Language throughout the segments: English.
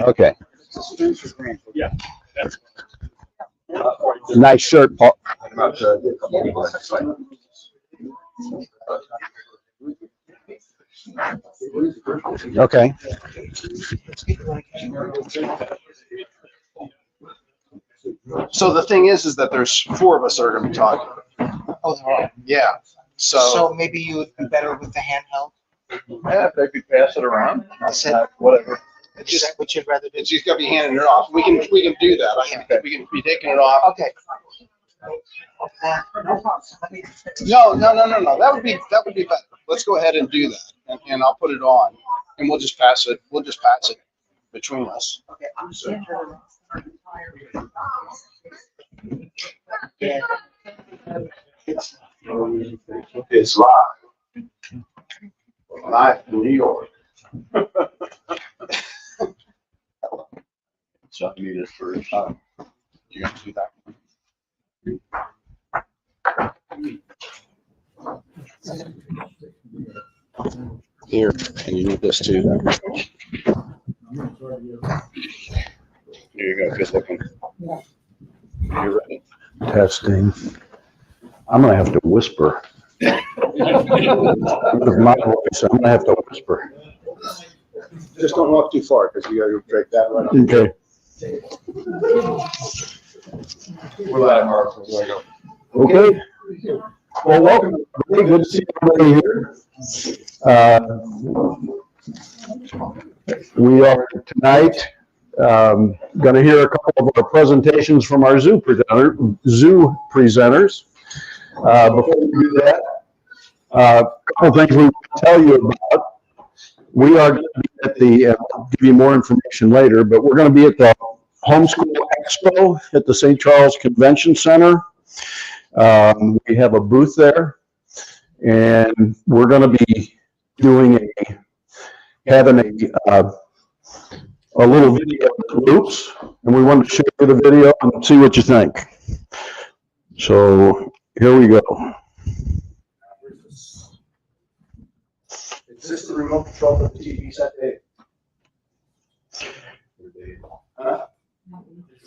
Okay. Yeah. Nice shirt, Paul. Okay. So the thing is that there's 4 of us that are going to be talking. Oh, they're all. Yeah. So maybe you would be better with the handheld? Yeah, if they could pass it around. That's it. Whatever. Is that what you'd rather do? It's just got to be handing it off. We can do that. We can be taking it off. Okay. No. That would be better. Let's go ahead and do that, and I'll put it on, and we'll just pass it. We'll just pass it between us. Okay, I'm just gonna turn it on. It's live. Live in New York. So I need it first. You're gonna do that. Here, and you need this too. Here you go. Good looking. You ready? Testing. I'm gonna have to whisper. With my voice, I'm gonna have to whisper. Just don't walk too far because you gotta break that one. Okay. We're live, Mark. Okay. Well, welcome. Everybody. Good to see everybody here. We are tonight going to hear a couple of our presentations from our zoo presenters. Before we do that, a couple of things we want to tell you about. We are going to be at the, I'll give you more information later, but we're going to be at the Homeschool Expo at the St. Charles Convention Center. We have a booth there, and we're going to be doing having a little video that loops, and we want to show you the video and see what you think. So here we go. Is this the remote control for the TV set, Dave?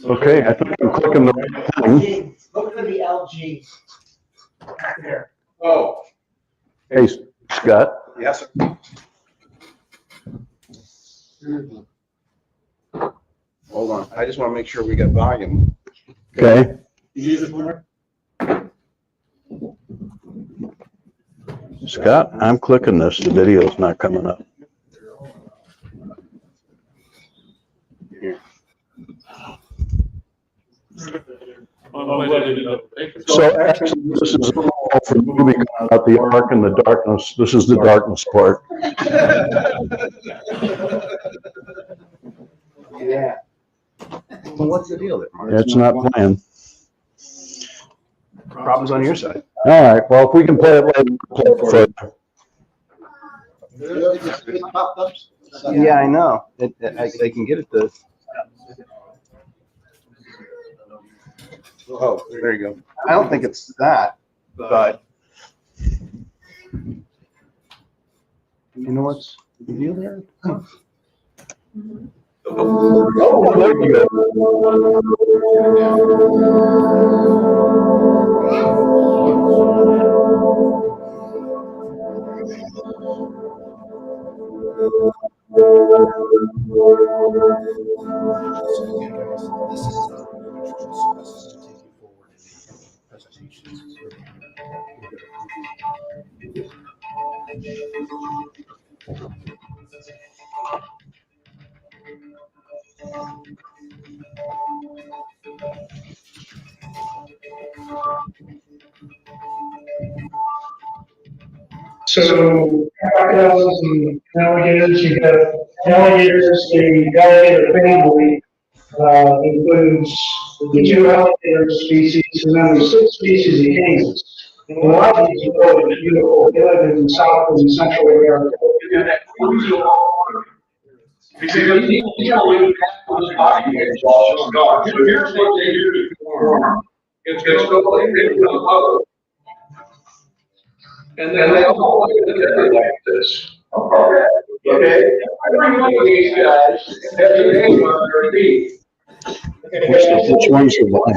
Okay, I think I'm clicking the right thing. Look for the LG. Back there. Oh, Hey, Scott. yes, sir. Hold on. I just want to make sure we got volume. Okay. Scott, I'm clicking this. The video's not coming up. So actually, this is all for the movie about the ark and the darkness. This is the darkness part. Yeah. Well, what's the deal there, Mark? It's not playing. Problems on your side. All right, well, if we can play it later, we'll play it further. Yeah, I know. They can get it to. Oh, there you go. I don't think it's that, but you know what's the deal there? Oh, there you go. So, crocodiles and alligators, you got alligators, the alligator family, includes the 2 alligator species, and then there's 6 species of cages. And a lot of these are really beautiful, they live in South and Central America. Here's what they do to perform. It's totally and then they all look at it like this. Okay. Okay? Every one of these guys has a name on their feet. Which one's the one?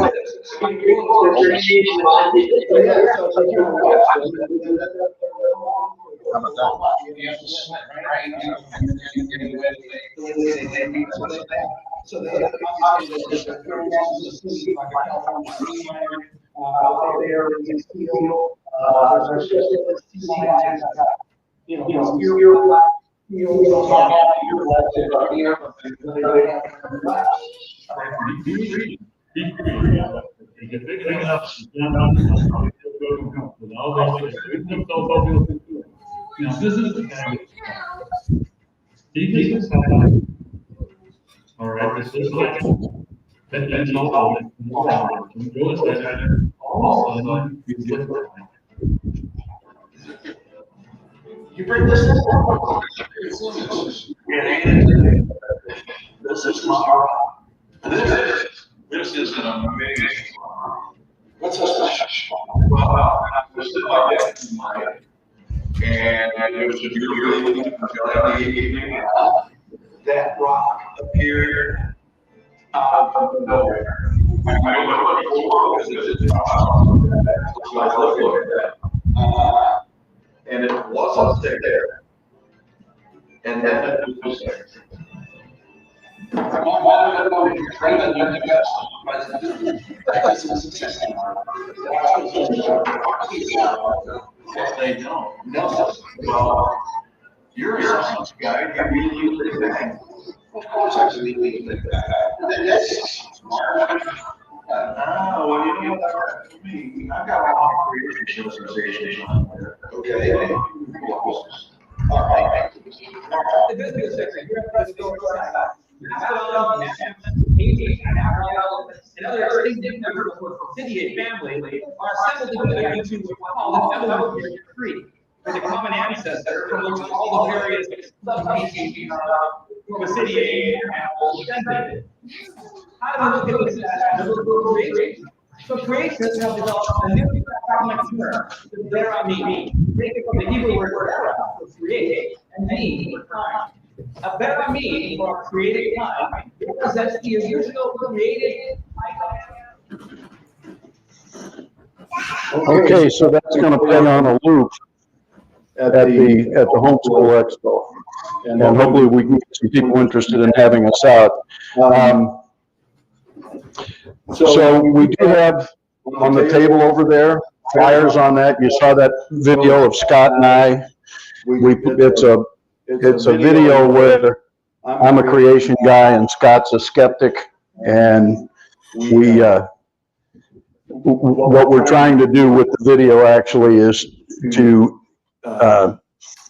How about that? So they have Now, this is the kind of. These is how. All right, this is like. That's all. Go inside. All of a sudden, you get. You bring this in? This is my. This is an amazing. What's so special? Well, I was sitting like that tonight, and it was a beautiful evening. That rock appeared out of nowhere. I don't know what it was. I looked at that. And it wasn't there. And then it was there. They don't. No. Well, you're a science guy. You really think that. Of course, I really think that. That's smart. Well, you know, for me, I've got a lot of creation association on there. Okay. All right. The business sector, you're a president. And other distinct members of the city and family are assembled together into what called an evolutionary tree, with a common ancestor from which all the various subspecies from a city and animals descended. How do we look at this as creation? So creationists have developed a new pragmatic term, vera me, taken from the Hebrew word vera, for create, and me, for kind. A vera me, for created kind, represents the usual created kind. Okay, so that's gonna play on a loop at the Homeschool Expo. And hopefully we can get some people interested in having us out. So we do have on the table over there, flyers on that. You saw that video of Scott and I. It's a video where I'm a creation guy and Scott's a skeptic. And what we're trying to do with the video actually is to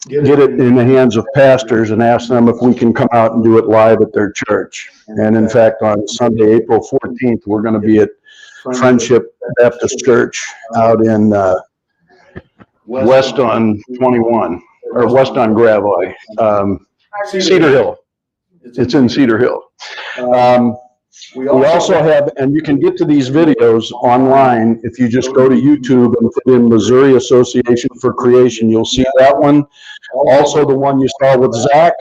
get it in the hands of pastors and ask them if we can come out and do it live at their church. And in fact, on Sunday, April 14th, we're going to be at Friendship Baptist Church out in west on 21, or west on Gravois, Cedar Hill. It's in Cedar Hill. We also have, and you can get to these videos online if you just go to YouTube and put in Missouri Association for Creation. You'll see that one. Also, the one you saw with Zach,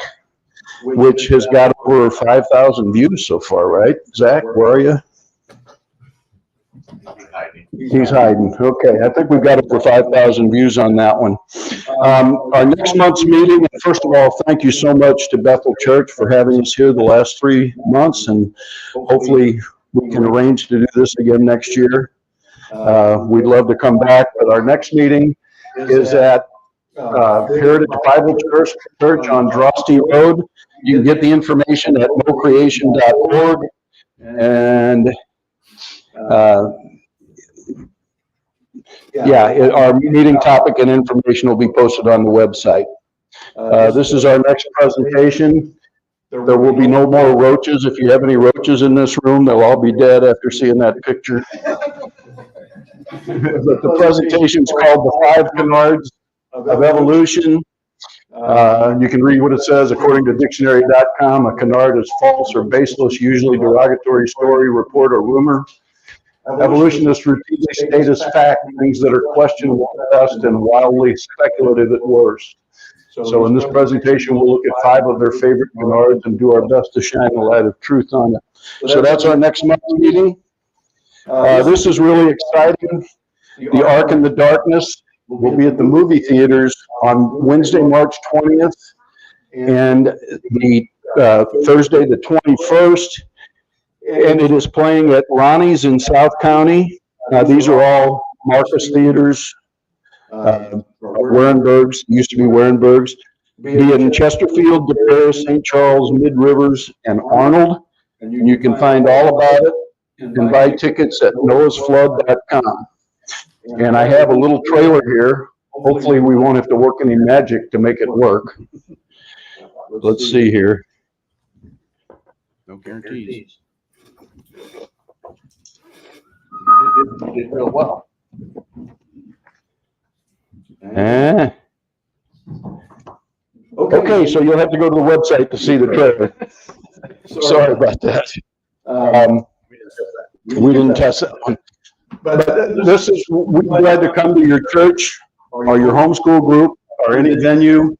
which has got over 5,000 views so far, right? Zach, where are you? He's hiding. Okay, I think we've got over 5,000 views on that one. Our next month's meeting, first of all, thank you so much to Bethel Church for having us here the last 3 months, and hopefully we can arrange to do this again next year. We'd love to come back, but our next meeting is at Heritage Bible Church on Drosty Road. You can get the information at mocreation.org, and our meeting topic and information will be posted on the website. This is our next presentation. There will be no more roaches. If you have any roaches in this room, they'll all be dead after seeing that picture. But the presentation is called The 5 Canards of Evolution. You can read what it says according to dictionary.com. A canard is false or baseless, usually derogatory story, report, or rumor. Evolutionists routinely state as fact things that are questionable at best and wildly speculative at worst. So in this presentation, we'll look at 5 of their favorite canards and do our best to shine a light of truth on it. So that's our next month's meeting. This is really exciting. The Ark in the Darkness will be at the movie theaters on Wednesday, March 20th, and the Thursday, the 21st. And it is playing at Ronnie's in South County. These are all Marcus Theaters, Warenbergs, used to be Warenbergs. Be in Chesterfield, DePere, St. Charles, Mid Rivers, and Arnold. And you can find all about it and buy tickets at noahsflood.com. And I have a little trailer here. Hopefully we won't have to work any magic to make it work. Let's see here. No guarantees. You did real well. Okay, so you'll have to go to the website to see the trailer. Sorry about that. We didn't test that one. But this is, we're glad to come to your church or your homeschool group or any venue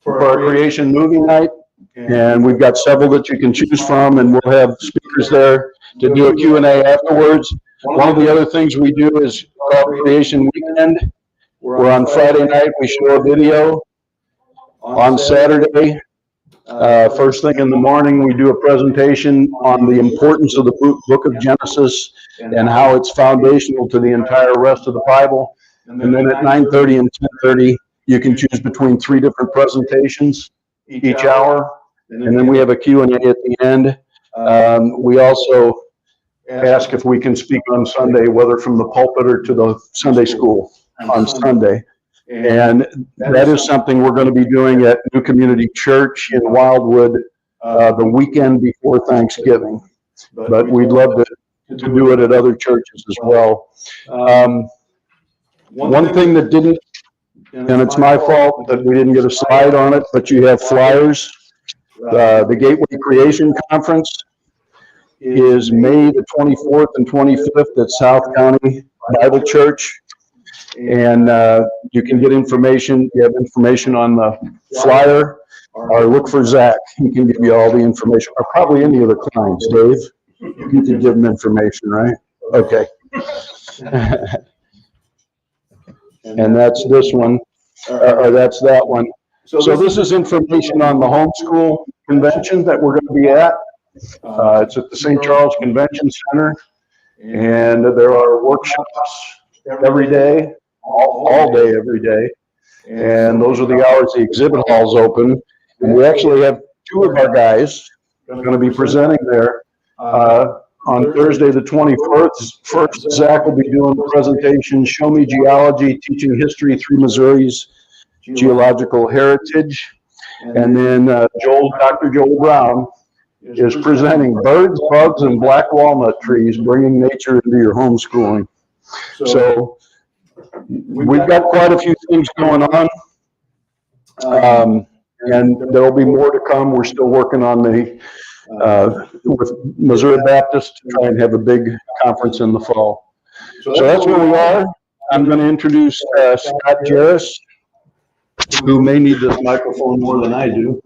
for our creation movie night. And we've got several that you can choose from, and we'll have speakers there to do a Q&A afterwards. One of the other things we do is called Creation Weekend. We're on Friday night, we show a video. On Saturday, first thing in the morning, we do a presentation on the importance of the book of Genesis and how it's foundational to the entire rest of the Bible. And then at 9:30 and 10:30, you can choose between 3 different presentations each hour. And then we have a Q&A at the end. We also ask if we can speak on Sunday, whether from the pulpit or to the Sunday school on Sunday. And that is something we're going to be doing at New Community Church in Wildwood the weekend before Thanksgiving. But we'd love to do it at other churches as well. One thing that didn't, and it's my fault that we didn't get a slide on it, but you have flyers. The Gateway Creation Conference is May the 24th and 25th at South County Bible Church. And you can get information, you have information on the flyer, or look for Zach. He can give you all the information, or probably any of the clients. Dave, you can give them information, right? Okay. And that's this one, or that's that one. So this is information on the homeschool convention that we're going to be at. It's at the St. Charles Convention Center, and there are workshops every day, all day, every day. And those are the hours the exhibit hall's open. And we actually have 2 of our guys going to be presenting there. On Thursday, the 21st, Zach will be doing a presentation, Show Me Geology, Teaching History Through Missouri's Geological Heritage. And then Dr. Joel Brown is presenting Birds, Bugs, and Black Walnut Trees, Bringing Nature into Your Homeschooling. So we've got quite a few things going on. And there'll be more to come. We're still working on with Missouri Baptist to try and have a big conference in the fall. So that's where we are. I'm going to introduce Scott Jarris, who may need this microphone more than I do.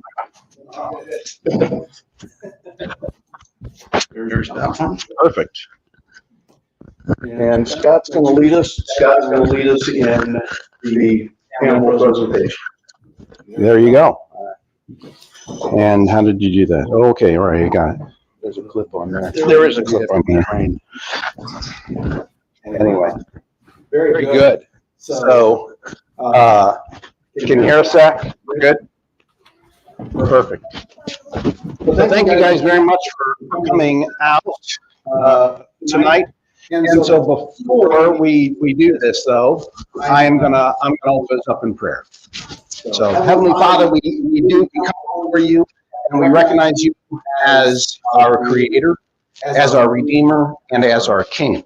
There's that one. Perfect. And Scott's going to lead us. Scott's going to lead us in the animal presentation. There you go. And how did you do that? Okay, all right, you got it. There's a clip on there. There is a clip on there. Anyway, very good. So, can you hear us, Zach? We're good? Perfect. So thank you guys very much for coming out tonight. And so before we do this, though, I'm gonna open us up in prayer. So Heavenly Father, we do come before you, and we recognize you as our Creator, as our Redeemer, and as our King,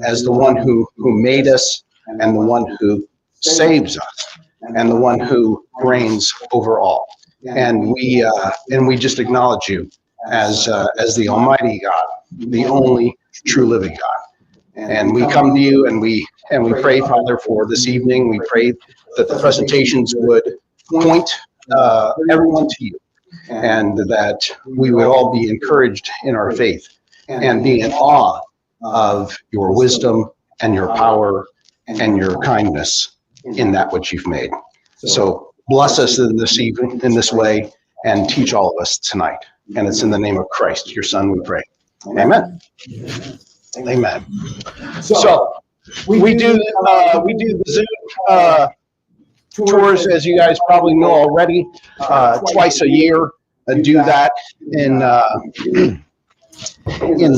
as the one who made us, and the one who saves us, and the one who reigns over all. And we just acknowledge you as the Almighty God, the only true living God. And we come to you and we pray, Father, for this evening. We pray that the presentations would point everyone to you, and that we would all be encouraged in our faith and be in awe of your wisdom and your power and your kindness in that which you've made. So bless us in this evening, in this way, and teach all of us tonight. And it's in the name of Christ, your Son, we pray. Amen. Amen. So we do the Zoom tours, as you guys probably know already, twice a year. Do that in the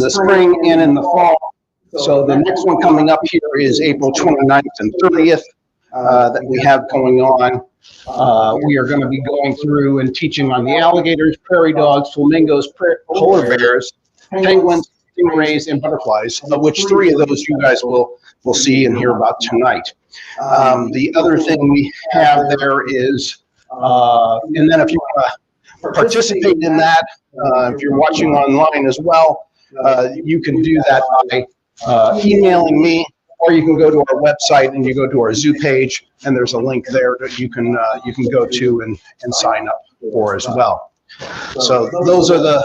spring and in the fall. So the next one coming up here is April 29th and 30th that we have going on. We are going to be going through and teaching on the alligators, prairie dogs, flamingos, polar bears, penguins, stingrays, and butterflies, of which 3 of those you guys will see and hear about tonight. The other thing we have there is, and then if you want to participate in that, if you're watching online as well, you can do that by emailing me, or you can go to our website and you go to our Zoo page, and there's a link there that you can go to and sign up for as well. So those are the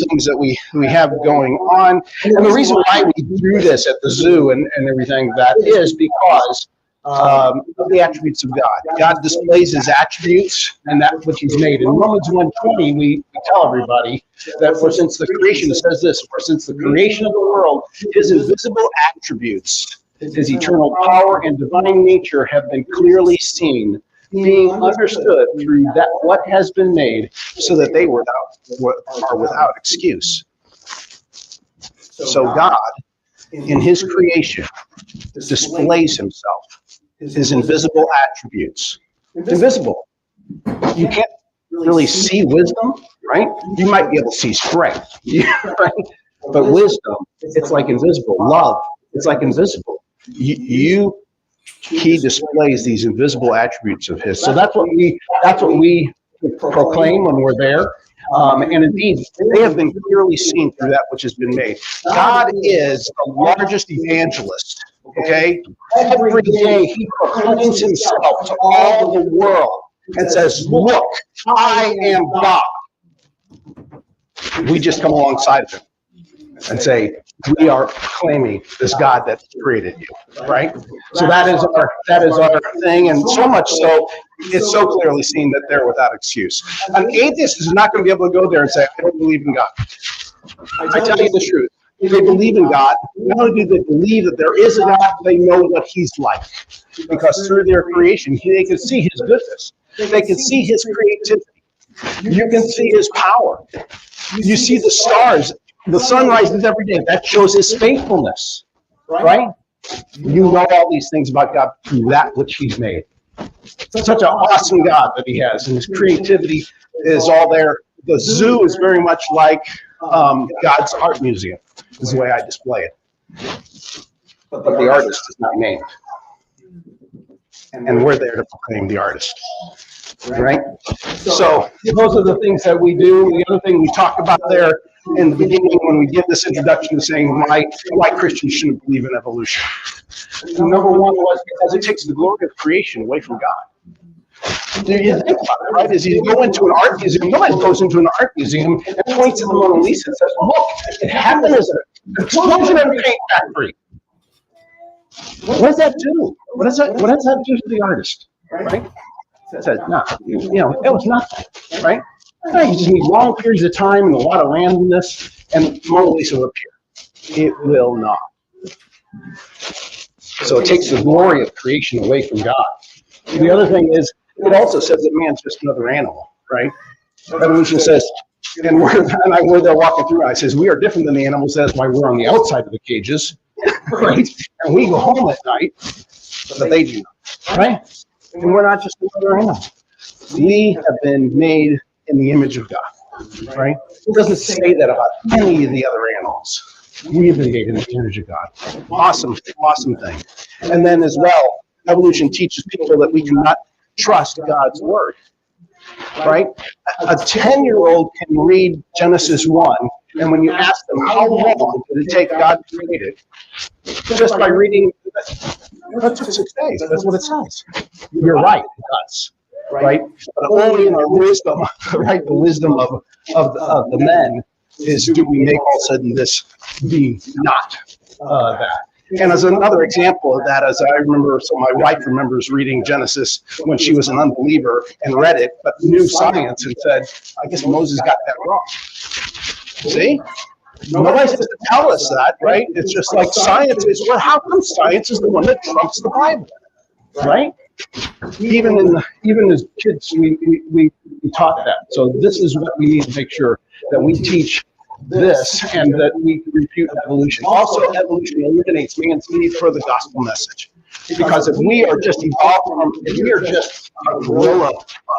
things that we have going on, and the reason why we do this at the zoo and everything that is because of the attributes of God. God displays his attributes and that which he's made. In Romans 1:20, we tell everybody that for since the creation, it says this, for since the creation of the world, his invisible attributes, his eternal power and divine nature have been clearly seen, being understood through that what has been made, so that they are without excuse. So God, in his creation, displays himself, his invisible attributes. Invisible. You can't really see wisdom, right? You might be able to see strength, right? But wisdom, it's like invisible. Love, it's like invisible. He displays these invisible attributes of his. So that's what we proclaim when we're there. And indeed, they have been clearly seen through that which has been made. God is the largest evangelist, okay? Every day he proclaims himself to all the world and says, look, I am God. We just come alongside of him and say, we are claiming this God that created you, right? So that is our thing, and so much so, it's so clearly seen that they're without excuse. An atheist is not going to be able to go there and say, I don't believe in God. I tell you the truth. If they believe in God, not only do they believe that there is a God, they know what he's like. Because through their creation, they can see his goodness. They can see his creativity. You can see his power. You see the stars. The sun rises every day. That shows his faithfulness, right? You know all these things about God through that which he's made. Such an awesome God that he has, and his creativity is all there. The zoo is very much like God's art museum, is the way I display it. But the artist is not named. And we're there to proclaim the artist. Right? So those are the things that we do. The other thing we talk about there in the beginning when we give this introduction to saying why Christians shouldn't believe in evolution. Number one was because it takes the glory of creation away from God. Do you think about it, right? As you go into an art museum, nobody goes into an art museum and points at the Mona Lisa and says, look, it happened as an explosion in a paint factory. What does that do? What does that do to the artist? Right? It says, no, it was nothing, right? You just need long periods of time and a lot of randomness, and Mona Lisa will appear. It will not. So it takes the glory of creation away from God. The other thing is, it also says that man's just another animal, right? Evolution says, and we're there walking through, and I says, we are different than the animals. That's why we're on the outside of the cages, right? And we go home at night, but they do not, right? And we're not just another animal. We have been made in the image of God, right? It doesn't say that about any of the other animals. We have been made in the image of God. Awesome, awesome thing. And then as well, evolution teaches people that we cannot trust God's word, right? A 10-year-old can read Genesis 1, and when you ask them how long did it take God to create it, just by reading, that took 6 days. That's what it says. You're right, it does. right? But only in our wisdom, right? The wisdom of the men is, do we make all of a sudden this be not that? And as another example of that, as I remember, so my wife remembers reading Genesis when she was an unbeliever and read it, but knew science and said, I guess Moses got that wrong. See? Nobody has to tell us that, right? It's just like science is, well, how come science is the one that trumps the Bible, right? Even as kids, we taught that. So this is what we need to make sure that we teach this and that we refute evolution. Also, evolution eliminates man's need for the gospel message. Because if we are just evolved from, if we are just a gorilla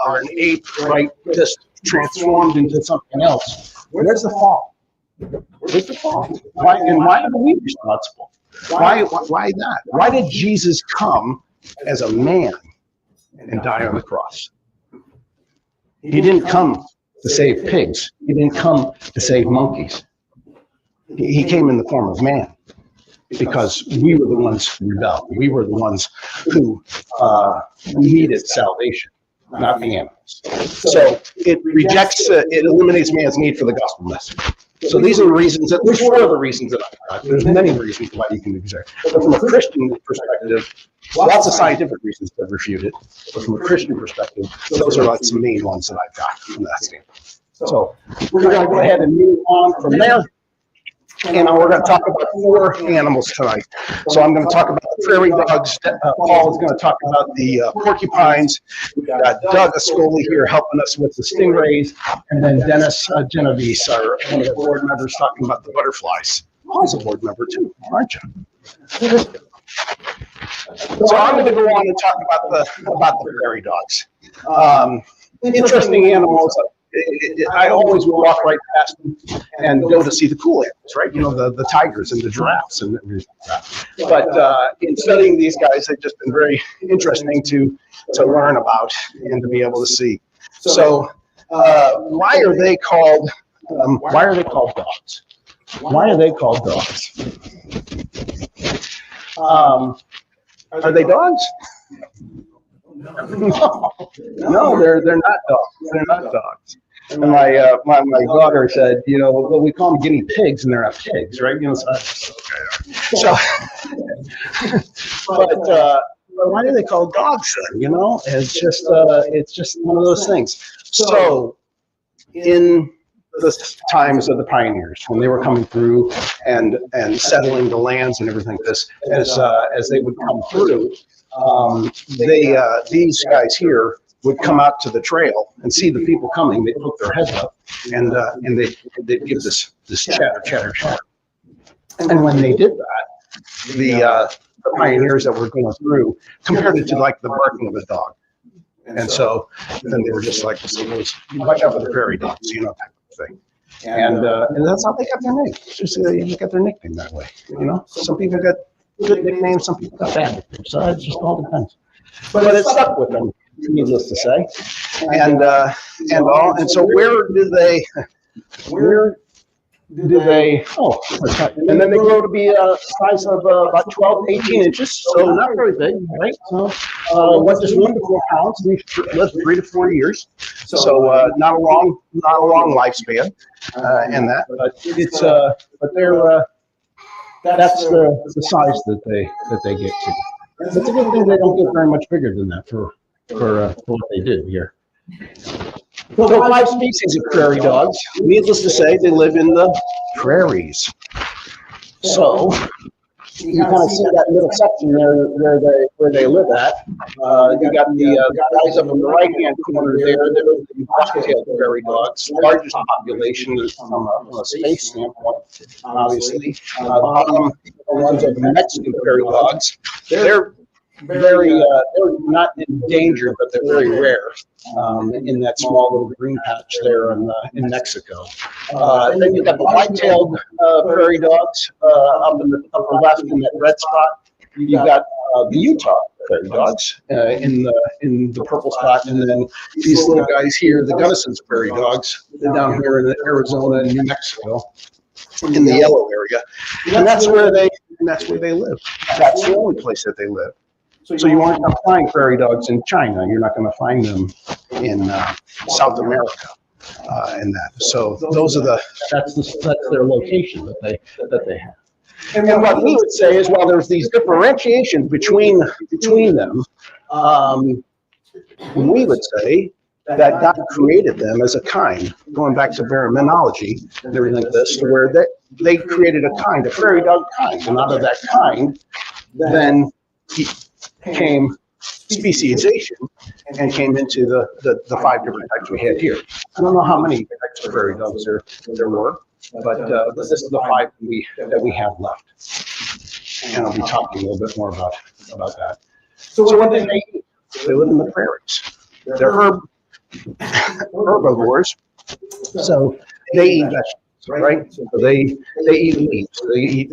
or an ape, right, just transformed into something else, where's the fall? Where's the fall? Why are we responsible? Why that? Why did Jesus come as a man and die on the cross? He didn't come to save pigs. He didn't come to save monkeys. He came in the form of man because we were the ones who rebelled. We were the ones who needed salvation, not the animals. So it eliminates man's need for the gospel message. So these are the reasons, there's 4 other reasons that I got. There's many reasons why you can reject. But from a Christian perspective, lots of scientific reasons to refute it. But from a Christian perspective, those are like some main ones that I've got from that standpoint. So we're going to go ahead and move on from there. And we're going to talk about 4 animals tonight. So I'm going to talk about the prairie dogs. Paul is going to talk about the porcupines. We've got Doug Ascoli here helping us with the stingrays. And then Dennis Genovese, our one of the board members, talking about the butterflies. Paul's a board member too, aren't you? So I'm going to go on and talk about the prairie dogs. Interesting animals. I always will walk right past them and go to see the cool animals, right? You know, the tigers and the giraffes and everything like that. But in studying these guys, they've just been very interesting to learn about and to be able to see. So why are they called dogs? Why are they called dogs? Are they dogs? No, they're not dogs. They're not dogs. And my daughter said, you know, well, we call them guinea pigs, and they're not pigs, right? You know, so but why do they call dogs then? You know, it's just one of those things. So in the times of the pioneers, when they were coming through and settling the lands and everything like this, as they would come through. These guys here would come out to the trail and see the people coming. They'd put their heads up and they'd give this chatter. And when they did that, the pioneers that were going through compared it to like the barking of a dog. And so then they were just like, watch out for the prairie dogs, you know, type of thing. And that's how they got their name. Just they got their nickname that way, you know. Some people got good nicknames, some people got bad nicknames. So it just all depends. But it stuck with them, needless to say. And so where do they and then they grow to be a size of about 12 to 18 inches, so not very big, right? So just 1 to 4 pounds. We've lived 3 to 4 years, so not a long lifespan, and that. But it's but they're that's the size that they get to. It's a good thing they don't get very much bigger than that for what they do here. So 5 species of prairie dogs. Needless to say, they live in the prairies. So you kind of see that middle section there where they live at. You got the guys up in the right-hand corner there. They're the black-tailed prairie dogs. Largest population is from a space standpoint, obviously. The bottom ones are the Mexican prairie dogs. They're they're not endangered, but they're very rare in that small little green patch there in Mexico. Then you've got the white-tailed prairie dogs up in the upper left in that red spot. You've got the Utah prairie dogs in the purple spot, and then these little guys here, the Gunnison's prairie dogs, they're down here in Arizona and New Mexico in the yellow area, and that's where they live. That's the only place that they live. So you aren't gonna find prairie dogs in China. You're not gonna find them in South America. And that. So those are that's their location that they have. And what we would say is, well, there's these differentiations between them. We would say that God created them as a kind, going back to baraminology and everything like this, to where they created a kind, a prairie dog kind, and out of that kind, then came speciation and came into the 5 different types we had here. I don't know how many types of prairie dogs there were, but this is the 5 that we have left. And I'll be talking a little bit more about that. So what do they eat? They live in the prairies. They're herbivores, so they eat vegetables, right? So they eat leaves.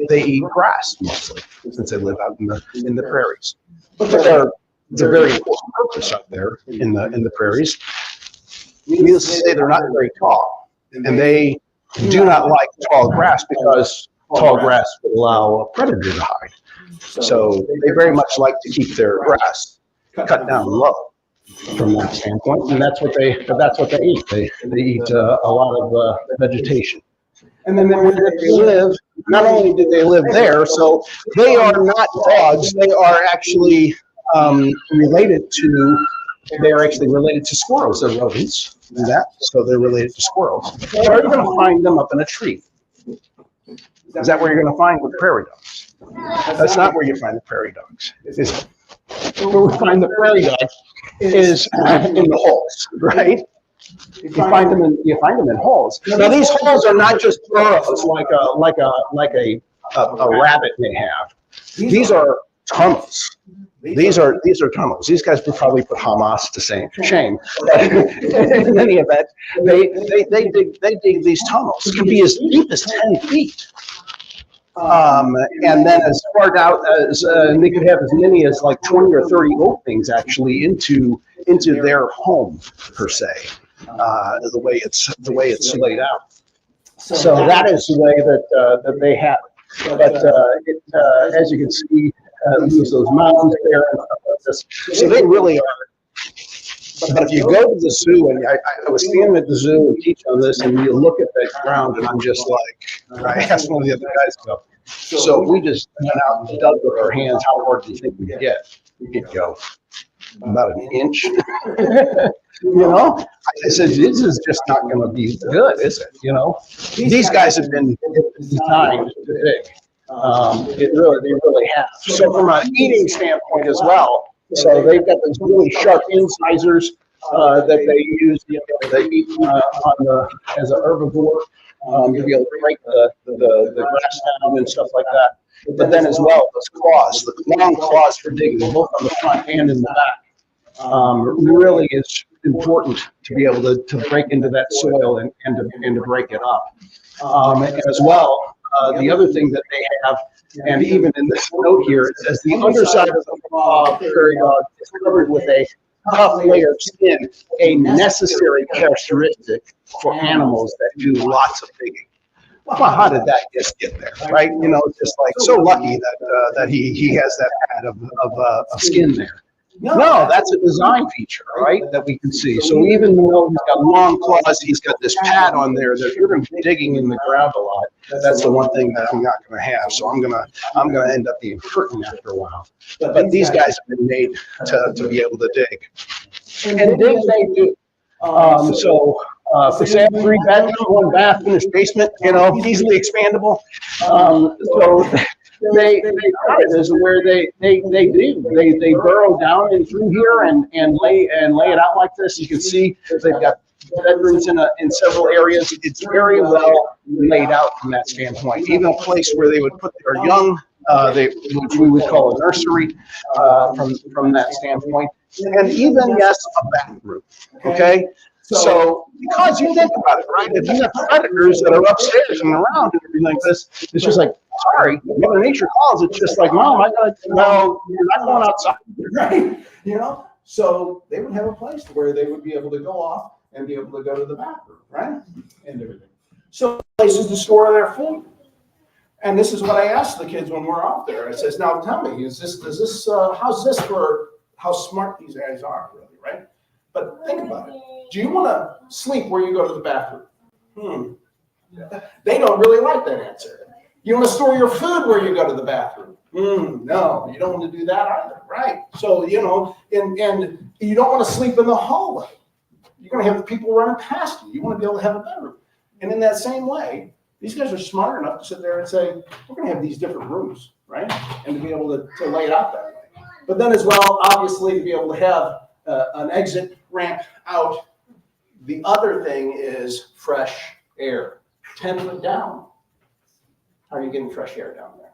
They eat grass mostly, since they live out in the prairies. But it's a very important purpose out there in the prairies. Needless to say, they're not very tall, and they do not like tall grass because tall grass would allow a predator to hide. So they very much like to keep their grass cut down low from that standpoint, and that's what they eat. They eat a lot of vegetation. And then where they live, not only do they live there, so they are not dogs. They are actually related to squirrels. They're rodents, and that, so they're related to squirrels. But are you going to find them up in a tree? Is that where you're going to find the prairie dogs? That's not where you find the prairie dogs. Where we find the prairie dogs is in the holes, right? You find them in holes. Now these holes are not just burrows like a rabbit may have. These are tunnels. These are tunnels. These guys would probably put Hamas to shame. But in any event, they dig these tunnels. It can be as deep as 10 feet. And then as far out as they could have as many as like 20 or 30 openings actually into their home per se. The way it's laid out. So that is the way that they have it. But as you can see, there's those mountains there and stuff like this. So they really are. But if you go to the zoo, and I was standing at the zoo and teach on this, and you look at that ground, and I'm just like, I asked one of the other guys to go. So we just went out and dug with our hands. How hard do you think we'd get? We could go about an inch. You know, I said, this is just not going to be good, is it? You know, these guys have been designed to dig. They really have. So from an eating standpoint as well, so they've got those really sharp incisors that they use. They eat as an herbivore to be able to break the grass down and stuff like that. But then as well, those claws, the long claws for digging, both on the front and in the back, really is important to be able to break into that soil and to break it up. And as well, the other thing that they have, and even in this note here, it says the underside of the prairie dog is covered with a tough layer of skin, a necessary characteristic for animals that do lots of digging. Well, how did that just get there, right? You know, just like so lucky that he has that pad of skin there. No, that's a design feature, right, that we can see. So even though he's got long claws, he's got this pad on there that if you're going to be digging in the ground a lot, that's the one thing that I'm not going to have. So I'm gonna end up being hurting after a while. But these guys have been made to be able to dig. And dig they do. For say 3 bedroom, 1 bath, finished basement, you know, easily expandable. So they cut it as where they burrow down in through here and lay it out like this. You can see they've got bedrooms in several areas. It's very well laid out from that standpoint. Even a place where they would put their young, which we would call a nursery, from that standpoint. And even yes, a bathroom. Okay. So, because you think about it, right? If you have predators that are upstairs and around and everything like this, it's just like, sorry, Mother Nature calls. It's just like, Mom, you're not going outside, right? You know? So they would have a place where they would be able to go off and be able to go to the bathroom, right? And everything. So places to store their food. And this is what I asked the kids when we're out there. I says, now tell me, how's this for how smart these guys are, really, right? But think about it. Do you want to sleep where you go to the bathroom? They don't really like that answer. You want to store your food where you go to the bathroom? No, you don't want to do that either, right? So, and you don't want to sleep in the hallway. You're going to have people running past you. You want to be able to have a bedroom. And in that same way, these guys are smart enough to sit there and say, we're going to have these different rooms, right? And to be able to lay it out that way. But then as well, obviously, to be able to have an exit ramp out. The other thing is fresh air. 10 foot down. How are you getting fresh air down there?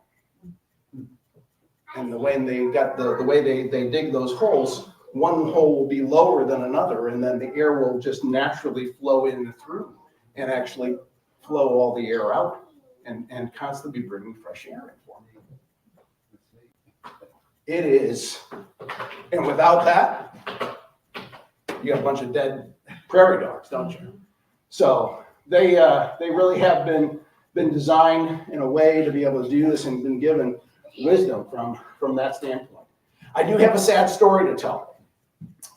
And the way they got the way they dig those holes, one hole will be lower than another, and then the air will just naturally flow in and through and actually flow all the air out and constantly bringing fresh air in for me. It is, and without that, you got a bunch of dead prairie dogs, don't you? So they really have been designed in a way to be able to do this and been given wisdom from that standpoint. I do have a sad story to tell,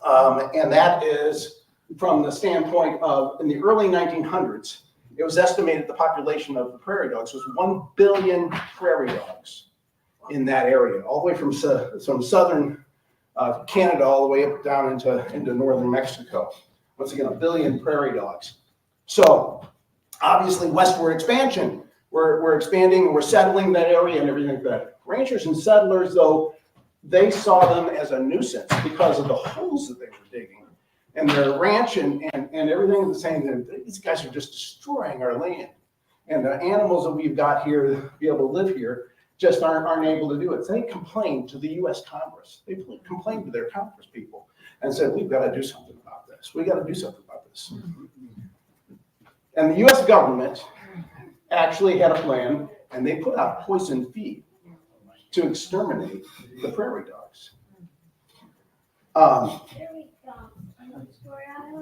and that is from the standpoint of in the early 1900s, it was estimated the population of the prairie dogs was 1 billion prairie dogs in that area, all the way from southern Canada all the way up down into northern Mexico. Once again, 1 billion prairie dogs. So obviously westward expansion, we're expanding and we're settling that area and everything like that. Ranchers and settlers, though, they saw them as a nuisance because of the holes that they were digging. And their ranch and everything was saying that these guys are just destroying our land. And the animals that we've got here to be able to live here just aren't able to do it. So they complained to the U.S. Congress. They complained to their Congress people and said, we've got to do something about this. We got to do something about this. And the U.S. government actually had a plan, and they put out poison feed to exterminate the prairie dogs.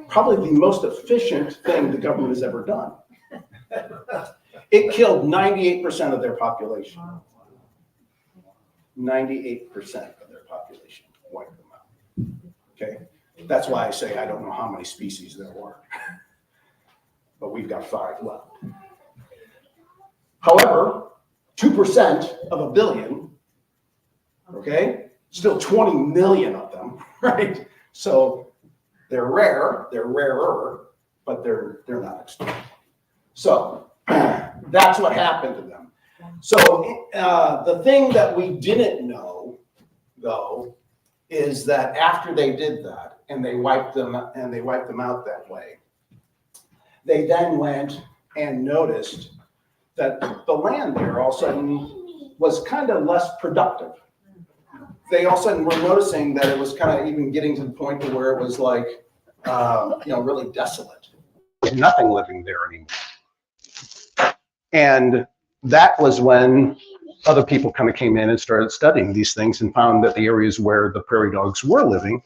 Probably the most efficient thing the government has ever done. It killed 98% of their population. 98% of their population wiped them out. Okay? That's why I say I don't know how many species there were. But we've got 5 left. However, 2% of 1 billion, okay, still 20 million of them, right? So they're rare, they're rarer, but they're not extinct. So that's what happened to them. So the thing that we didn't know, though, is that after they did that and they wiped them out that way, they then went and noticed that the land there all of a sudden was kind of less productive. They all of a sudden were noticing that it was kind of even getting to the point to where it was like, really desolate. There's nothing living there anymore. And that was when other people kind of came in and started studying these things and found that the areas where the prairie dogs were living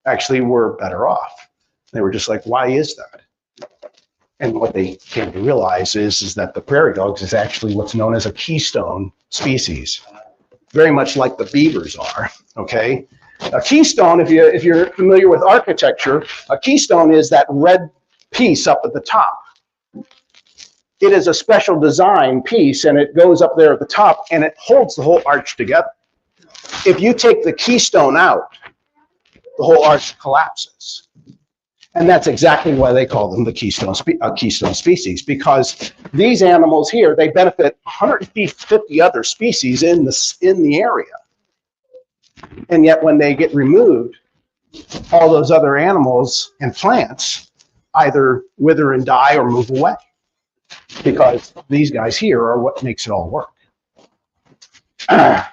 actually were better off. They were just like, why is that? And what they came to realize is that the prairie dogs is actually what's known as a keystone species, very much like the beavers are, okay? A keystone, if you're familiar with architecture, a keystone is that red piece up at the top. It is a special design piece, and it goes up there at the top, and it holds the whole arch together. If you take the keystone out, the whole arch collapses. And that's exactly why they call them the keystone species, because these animals here, they benefit 150 other species in the area. And yet when they get removed, all those other animals and plants either wither and die or move away, because these guys here are what makes it all work.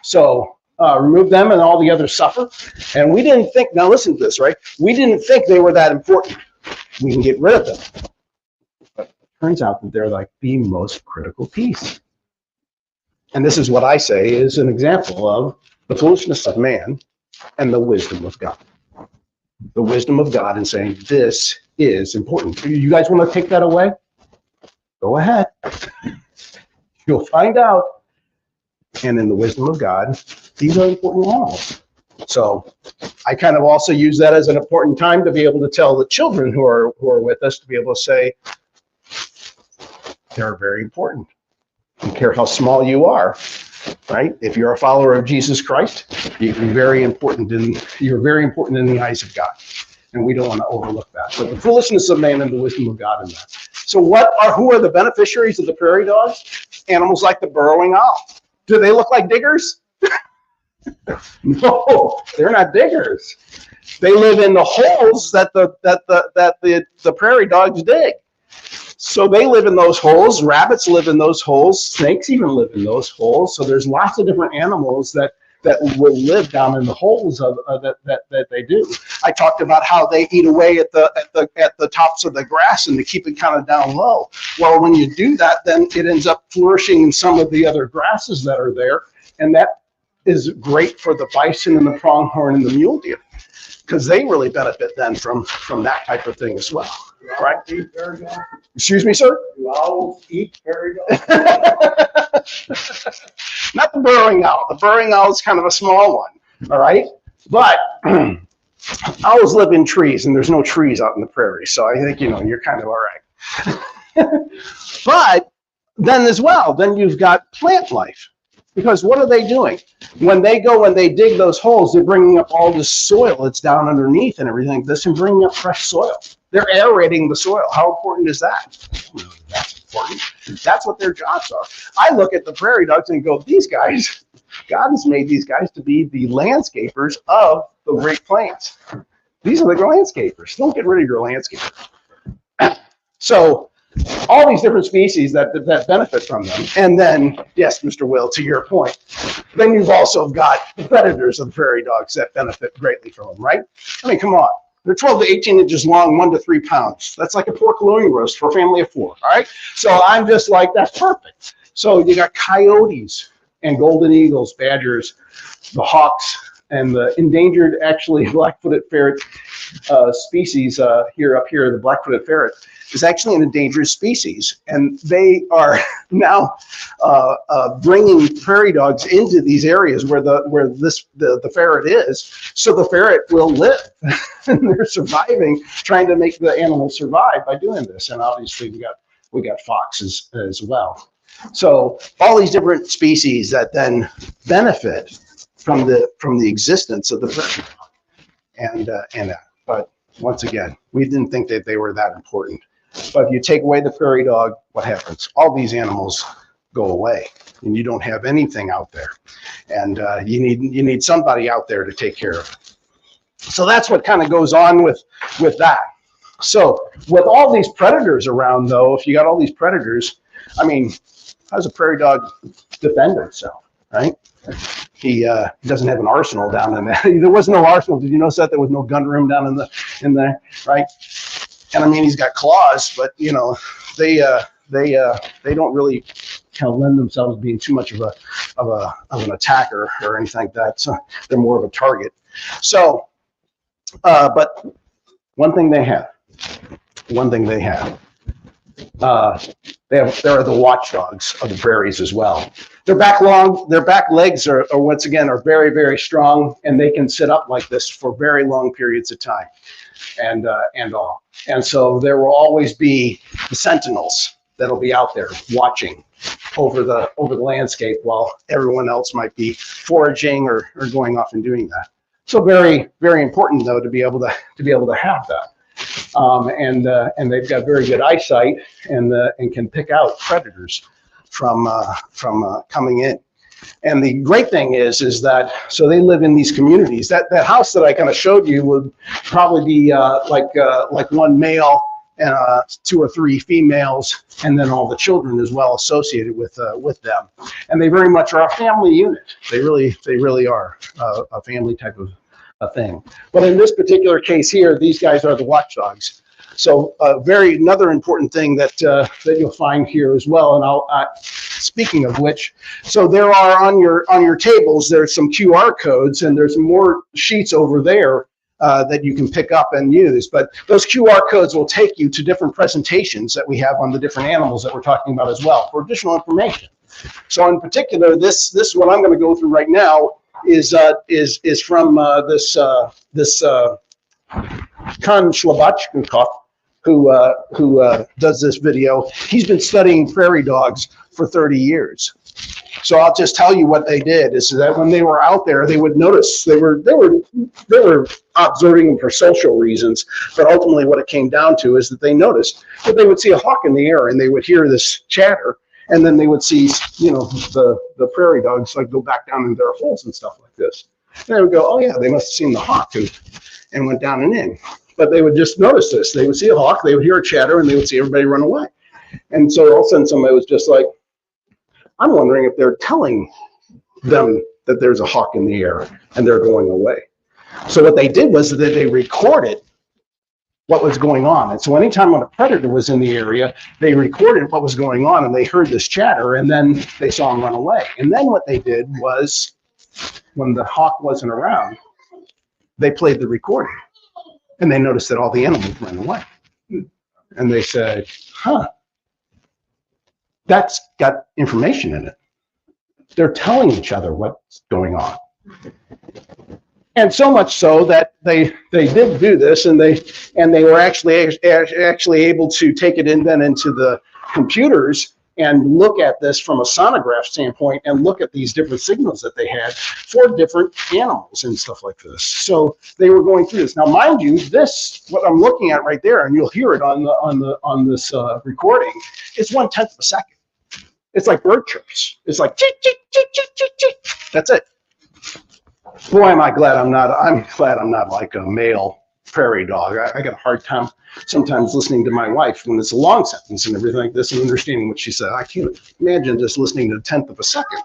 So remove them and all the others suffer. And we didn't think, now listen to this, right? We didn't think they were that important. We can get rid of them. But it turns out that they're like the most critical piece. And this is what I say is an example of the foolishness of man and the wisdom of God. The wisdom of God in saying this is important. You guys want to take that away? Go ahead. You'll find out and in the wisdom of God, these are important animals. So I kind of also use that as an important time to be able to tell the children who are with us to be able to say, they're very important. I don't care how small you are, right? If you're a follower of Jesus Christ, you're very important in the eyes of God. And we don't want to overlook that. But the foolishness of man and the wisdom of God in that. So who are the beneficiaries of the prairie dogs? Animals like the burrowing owl. Do they look like diggers? No, they're not diggers. They live in the holes that the prairie dogs dig. So they live in those holes. Rabbits live in those holes. Snakes even live in those holes. So there's lots of different animals that will live down in the holes that they do. I talked about how they eat away at the tops of the grass and to keep it kind of down low. Well, when you do that, then it ends up flourishing in some of the other grasses that are there, and that is great for the bison and the pronghorn and the mule deer, because they really benefit then from that type of thing as well. Right? Excuse me, sir? Do owls eat prairie dogs? Not the burrowing owl. The burrowing owl is kind of a small one, all right? But owls live in trees, and there's no trees out in the prairie, so I think, you're kind of all right. But then as well, then you've got plant life. Because what are they doing? When they dig those holes, they're bringing up all this soil that's down underneath and everything. This and bringing up fresh soil. They're aerating the soil. How important is that? That's important. That's what their jobs are. I look at the prairie dogs and go, these guys, God has made these guys to be the landscapers of the Great Plains. These are the landscapers. Don't get rid of your landscapers. So all these different species that benefit from them. And then, yes, Mr. Will, to your point, then you've also got the predators of the prairie dogs that benefit greatly from them, right? I mean, come on. They're 12 to 18 inches long, 1 to 3 pounds. That's like a pork loin roast for a family of 4, all right? So I'm just like, that's perfect. So you got coyotes and golden eagles, badgers, the hawks, and the endangered, actually, black-footed ferret species up here, the black-footed ferret is actually an endangered species, and they are now bringing prairie dogs into these areas where the ferret is, so the ferret will live. And they're surviving, trying to make the animals survive by doing this. And obviously we got foxes as well. So all these different species that then benefit from the existence of the prairie dog. But once again, we didn't think that they were that important. But if you take away the prairie dog, what happens? All these animals go away, and you don't have anything out there. And you need somebody out there to take care of it. So that's what kind of goes on with that. So with all these predators around, though, if you got all these predators, I mean, how does a prairie dog defend himself, right? He doesn't have an arsenal down in there. There was no arsenal. Did you notice that? There was no gun room down in there, right? And I mean, he's got claws, but they don't really kind of lend themselves to being too much of an attacker or anything like that. So they're more of a target. So, but one thing they have, they're the watchdogs of the prairies as well. Their back legs are once again are very, very strong, and they can sit up like this for very long periods of time, and all. And so there will always be the sentinels that'll be out there watching over the landscape while everyone else might be foraging or going off and doing that. So very, very important though to be able to have that. And they've got very good eyesight and can pick out predators from coming in. And the great thing is that so they live in these communities. That house that I kind of showed you would probably be like one male and 2 or 3 females, and then all the children as well associated with them. And they very much are a family unit. They really are a family type of a thing. But in this particular case here, these guys are the watchdogs. So another important thing that you'll find here as well. And speaking of which, so there are on your tables, there's some QR codes, and there's more sheets over there that you can pick up and use. But those QR codes will take you to different presentations that we have on the different animals that we're talking about as well for additional information. So in particular, this what I'm going to go through right now is from this Khan Shlabachnikov, who does this video. He's been studying prairie dogs for 30 years. So I'll just tell you what they did is that when they were out there, they would notice they were observing them for social reasons, but ultimately what it came down to is that they noticed that they would see a hawk in the air and they would hear this chatter, and then they would see, you know, the prairie dogs like go back down into their holes and stuff like this. And they would go, oh yeah, they must have seen the hawk and went down and in. But they would just notice this. They would see a hawk, they would hear a chatter, and they would see everybody run away. And so all of a sudden somebody was just like, I'm wondering if they're telling them that there's a hawk in the air and they're going away. So what they did was that they recorded what was going on. And so anytime when a predator was in the area, they recorded what was going on and they heard this chatter and then they saw him run away. And then what they did was, when the hawk wasn't around, they played the recording and they noticed that all the animals ran away. And they said, huh, that's got information in it. They're telling each other what's going on. And so much so that they did do this, and they were actually able to take it in then into the computers and look at this from a sonograph standpoint and look at these different signals that they had for different animals and stuff like this. So they were going through this. Now, mind you, this, what I'm looking at right there, and you'll hear it on this recording, is 1/10 of a second. It's like bird chirps. It's like cheep, cheep, cheep, cheep, cheep, cheep. That's it. Boy, I'm glad I'm not like a male prairie dog. I got a hard time sometimes listening to my wife when it's a long sentence and everything like this and understanding what she said. I can't imagine just listening to a 1/10 of a second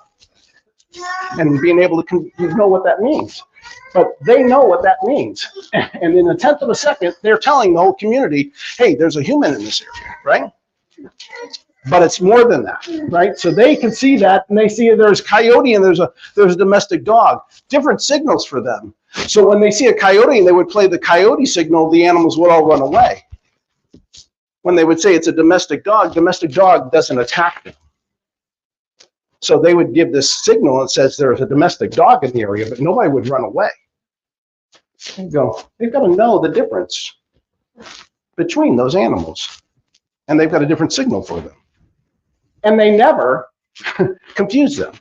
and being able to know what that means. But they know what that means. And in a 1/10 of a second, they're telling the whole community, hey, there's a human in this area, right? But it's more than that, right? So they can see that, and they see there's coyote and there's a domestic dog. Different signals for them. So when they see a coyote and they would play the coyote signal, the animals would all run away. When they would say it's a domestic dog doesn't attack them. So they would give this signal that says there's a domestic dog in the area, but nobody would run away. They go, they've got to know the difference between those animals, and they've got a different signal for them. And they never confuse them.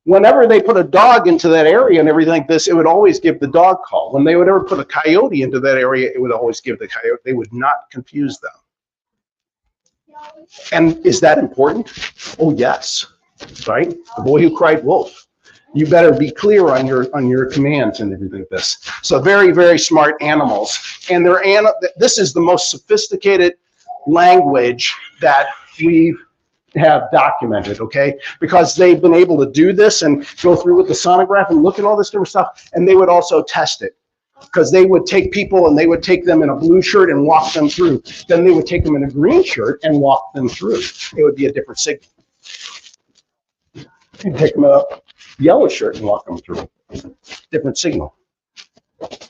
Whenever they put a dog into that area and everything like this, it would always give the dog call. When they would ever put a coyote into that area, it would always give the coyote. They would not confuse them. And is that important? Oh, yes. Right? The boy who cried wolf. You better be clear on your commands and everything like this. So very, very smart animals. And this is the most sophisticated language that we have documented, okay? Because they've been able to do this and go through with the sonograph and look at all this different stuff, and they would also test it. Because they would take people and they would take them in a blue shirt and walk them through. Then they would take them in a green shirt and walk them through. It would be a different signal. And take them in a yellow shirt and walk them through. Different signal.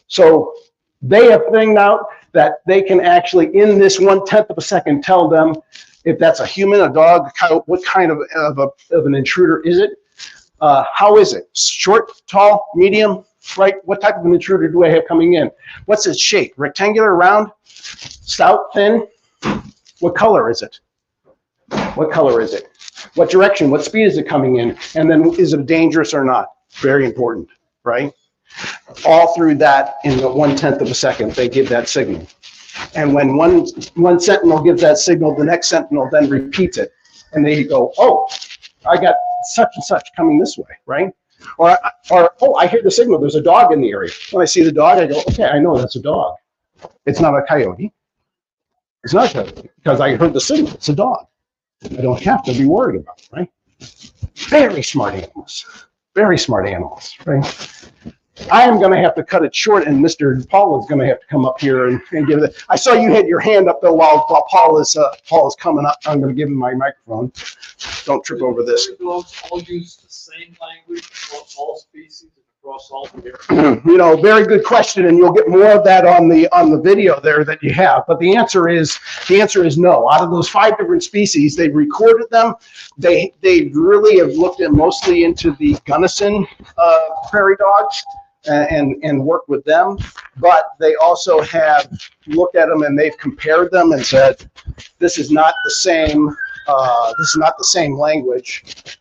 So they have figured out that they can actually, in this 1/10 of a second, tell them if that's a human, a dog, what kind of an intruder is it? How is it? Short, tall, medium, right? What type of an intruder do I have coming in? What's its shape? Rectangular, round, stout, thin? What color is it? What color is it? What direction? What speed is it coming in? And then is it dangerous or not? Very important, right? All through that, in the 1/10 of a second, they give that signal. And when one sentinel gives that signal, the next sentinel then repeats it. And they go, oh, I got such and such coming this way, right? Or oh, I hear the signal, there's a dog in the area. When I see the dog, I go, okay, I know that's a dog. It's not a coyote. It's not a coyote, because I heard the signal, it's a dog. I don't have to be worried about it, right? Very smart animals. Very smart animals, right? I am going to have to cut it short, and Mr. Paul is going to have to come up here and give it. I saw you had your hand up though while Paul is coming up. I'm going to give him my microphone. Don't trip over this. All use the same language for all species You know, very good question, and you'll get more of that on the video there that you have. But the answer is no. Out of those 5 different species, they recorded them. They really have looked at mostly into the Gunnison prairie dogs and worked with them. But they also have looked at them and they've compared them and said, this is not the same. This is not the same language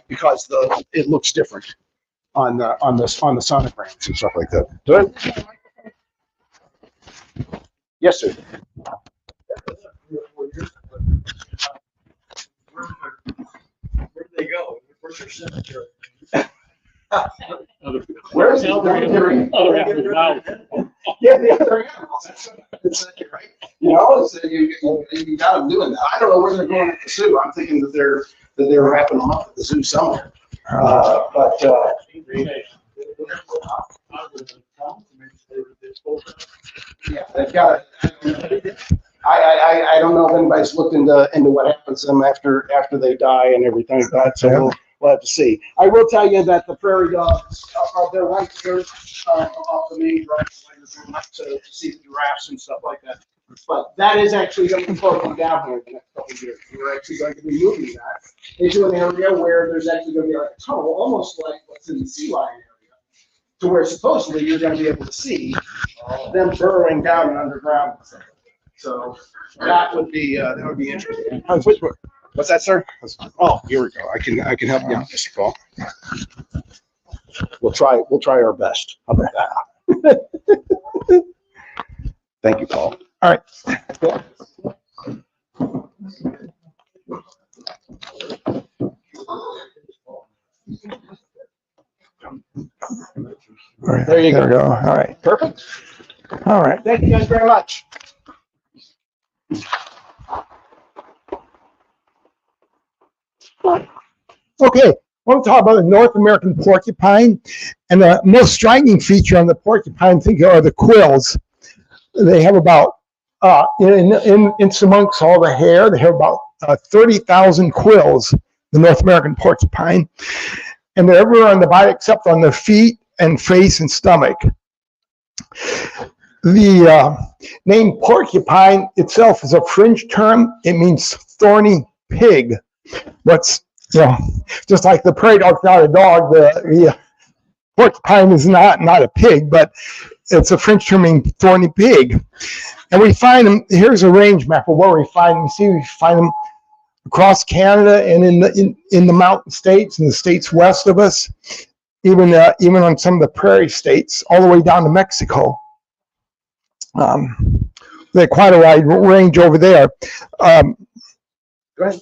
because it looks different on the sonograms and stuff like that. Good. Yes, sir. Where'd they go? Where's their cemetery? Where's the other animals? Yeah, the other animals. That's exactly right. You know, so you got them doing that. I don't know where they're going at the zoo. I'm thinking that they're wrapping them up at the zoo somewhere. Yeah, they've got it. I don't know if anybody's looked into what happens to them after they die and everything like that, so we'll have to see. I will tell you that the prairie dogs they're right here off the main drive to see the giraffes and stuff like that. But that is actually going to be closing down here in the next couple of years. We're actually going to be moving that into an area where there's actually going to be like a tunnel, almost like what's in the sea lion area, to where supposedly you're going to be able to see them burrowing down and underground. So that would be interesting. What's that, sir? Oh, here we go. I can help you out, Mr. Paul. We'll try our best. How about that? Thank you, Paul. All right. There you go. All right. Perfect. All right. Thank you guys very much. Okay, I want to talk about the North American porcupine, and the most striking feature on the porcupine, I think, are the quills. They have about, in amongst all the hair, they have about 30,000 quills, the North American porcupine, and they're everywhere on the body except on their feet and face and stomach. The name porcupine itself is a French term. It means thorny pig. What's, just like the prairie dog's not a dog, the porcupine is not a pig, but it's a French term meaning thorny pig. And we find them, here's a range map of where we find them. You see, we find them across Canada and in the mountain states and the states west of us, even on some of the prairie states, all the way down to Mexico. They're quite a wide range over there. Go ahead.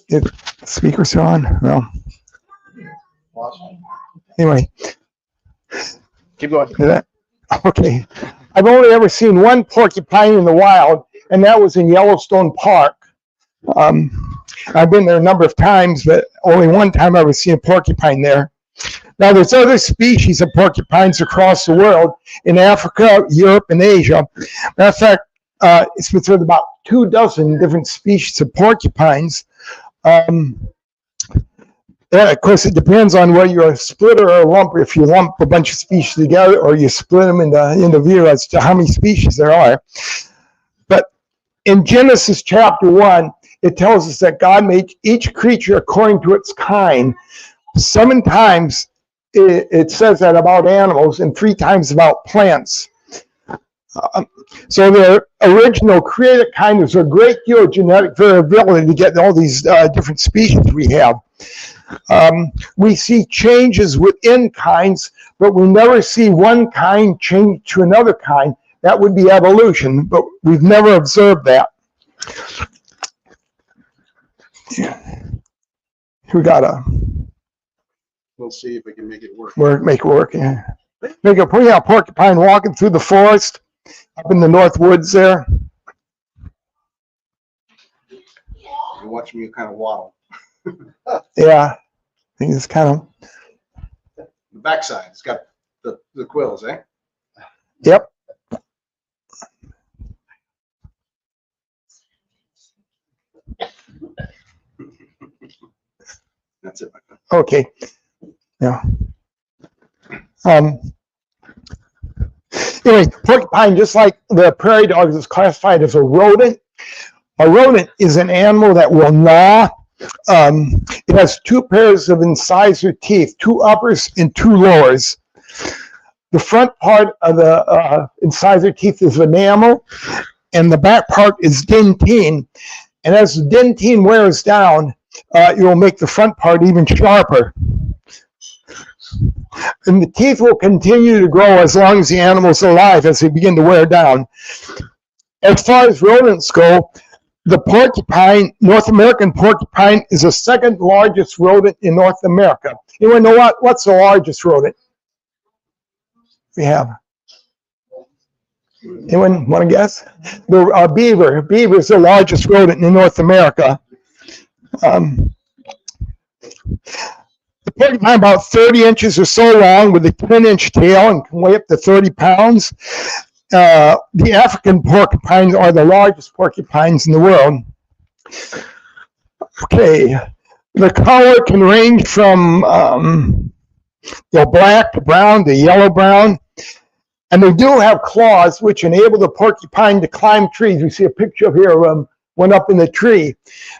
Speakers are on? No. Anyway. Keep going. Okay. I've only ever seen one porcupine in the wild, and that was in Yellowstone Park. I've been there a number of times, but only one time I've ever seen a porcupine there. Now, there's other species of porcupines across the world, in Africa, Europe, and Asia. Matter of fact, it's considered about 24 different species of porcupines. Of course, it depends on whether you're a splitter or a lumper. If you lump a bunch of species together, or you split them into individuals, as to how many species there are. But in Genesis chapter 1, it tells us that God made each creature according to its kind. 7 times it says that about animals, and 3 times about plants. So the original created kind, there's a great deal of genetic variability to get all these different species we have. We see changes within kinds, but we never see one kind change to another kind. That would be evolution, but we've never observed that. We got We'll see if we can make it work. make it work. Yeah. Make a porcupine walking through the forest up in the North Woods there. You watch me kind of waddle. Yeah, I think it's kind of. The backside, it's got the quills, eh? Yep. That's it, my friend. Okay. Yeah. Anyway, porcupine, just like the prairie dogs, is classified as a rodent. A rodent is an animal that will gnaw. It has two pairs of incisor teeth, two uppers and two lowers. The front part of the incisor teeth is enamel, and the back part is dentine. And as the dentine wears down, it will make the front part even sharper. And the teeth will continue to grow as long as the animal's alive as they begin to wear down. As far as rodents go, the porcupine, North American porcupine, is the second largest rodent in North America. Anyone know what's the largest rodent we have? Anyone want to guess? The beaver. Beaver is the largest rodent in North America. The porcupine about 30 inches or so long with a 10-inch tail and can weigh up to 30 pounds. The African porcupines are the largest porcupines in the world. Okay, the color can range from black to brown to yellow-brown. And they do have claws which enable the porcupine to climb trees. We see a picture of here one up in the tree.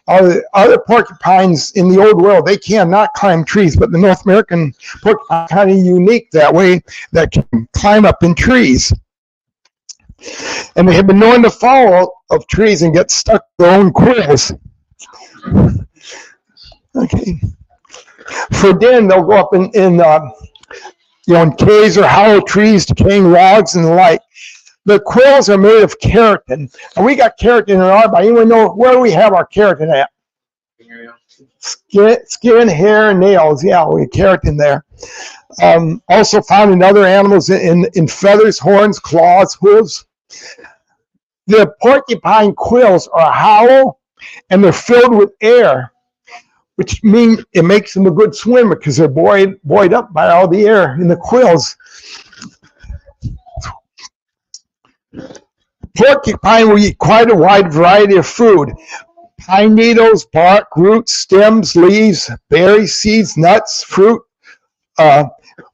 Other porcupines in the old world, they cannot climb trees, but the North American porcupine is kind of unique that way, that can climb up in trees. And they have been known to fall of trees and get stuck with their own quills. Okay. For den, they'll go up in caves or hollow trees, decaying logs and the like. The quills are made of keratin. And we got keratin in our body. Anyone know where we have our keratin at? Skin, hair, and nails. Yeah, we have keratin there. Also found in other animals in feathers, horns, claws, hooves. The porcupine quills are hollow and they're filled with air, which means it makes them a good swimmer because they're buoyed up by all the air in the quills. Porcupine will eat quite a wide variety of food. Pine needles, bark, roots, stems, leaves, berries, seeds, nuts, fruit,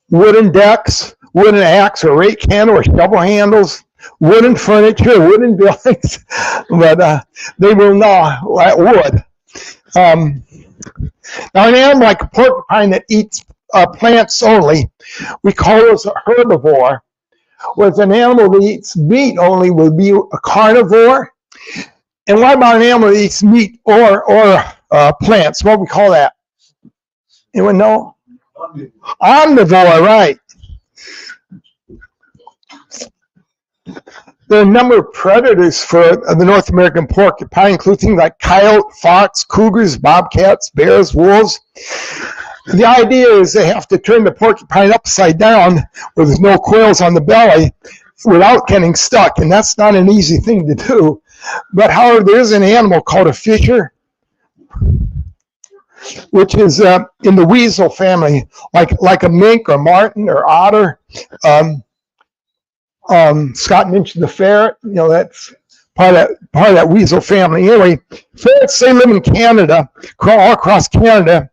wooden decks, wooden axe or rake handle or shovel handles, wooden furniture, wooden buildings, but they will gnaw at wood. Now, an animal like a porcupine that eats plants only, we call those a herbivore. Whereas an animal that eats meat only will be a carnivore. And what about an animal that eats meat or plants? What do we call that? Anyone know? Omnivore, right. There are a number of predators for the North American porcupine, including like coyote, fox, cougars, bobcats, bears, wolves. The idea is they have to turn the porcupine upside down where there's no quills on the belly without getting stuck, and that's not an easy thing to do. But however, there is an animal called a fisher, which is in the weasel family, like a mink or marten or otter. Scott mentioned the ferret, that's part of that weasel family. Anyway, ferrets, they live in Canada, all across Canada,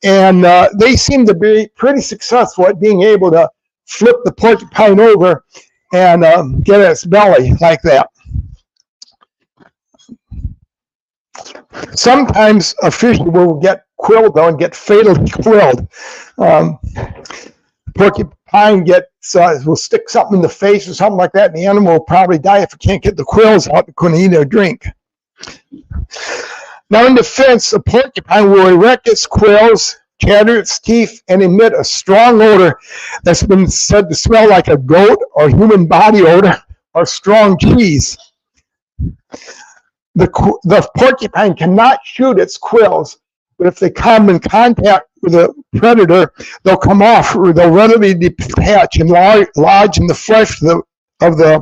and they seem to be pretty successful at being able to flip the porcupine over and get at its belly like that. Sometimes a fish will get quilled though and get fatally quilled. Porcupine will stick something in the face or something like that, and the animal will probably die if it can't get the quills out. It couldn't eat or drink. Now, in defense, a porcupine will erect its quills, chatter its teeth, and emit a strong odor that's been said to smell like a goat or human body odor or strong cheese. The porcupine cannot shoot its quills, but if they come in contact with a predator, they'll come off, or they'll readily detach and lodge in the flesh of the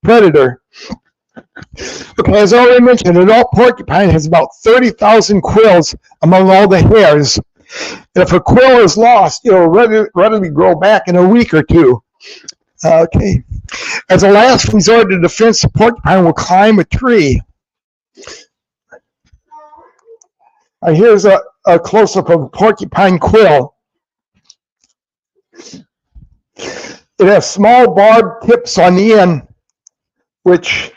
predator. Okay, as I already mentioned, an adult porcupine has about 30,000 quills among all the hairs. And if a quill is lost, it'll readily grow back in a week or two. Okay. As a last resort to defense, the porcupine will climb a tree. Here's a close-up of a porcupine quill. it has small barbed tips on the end, which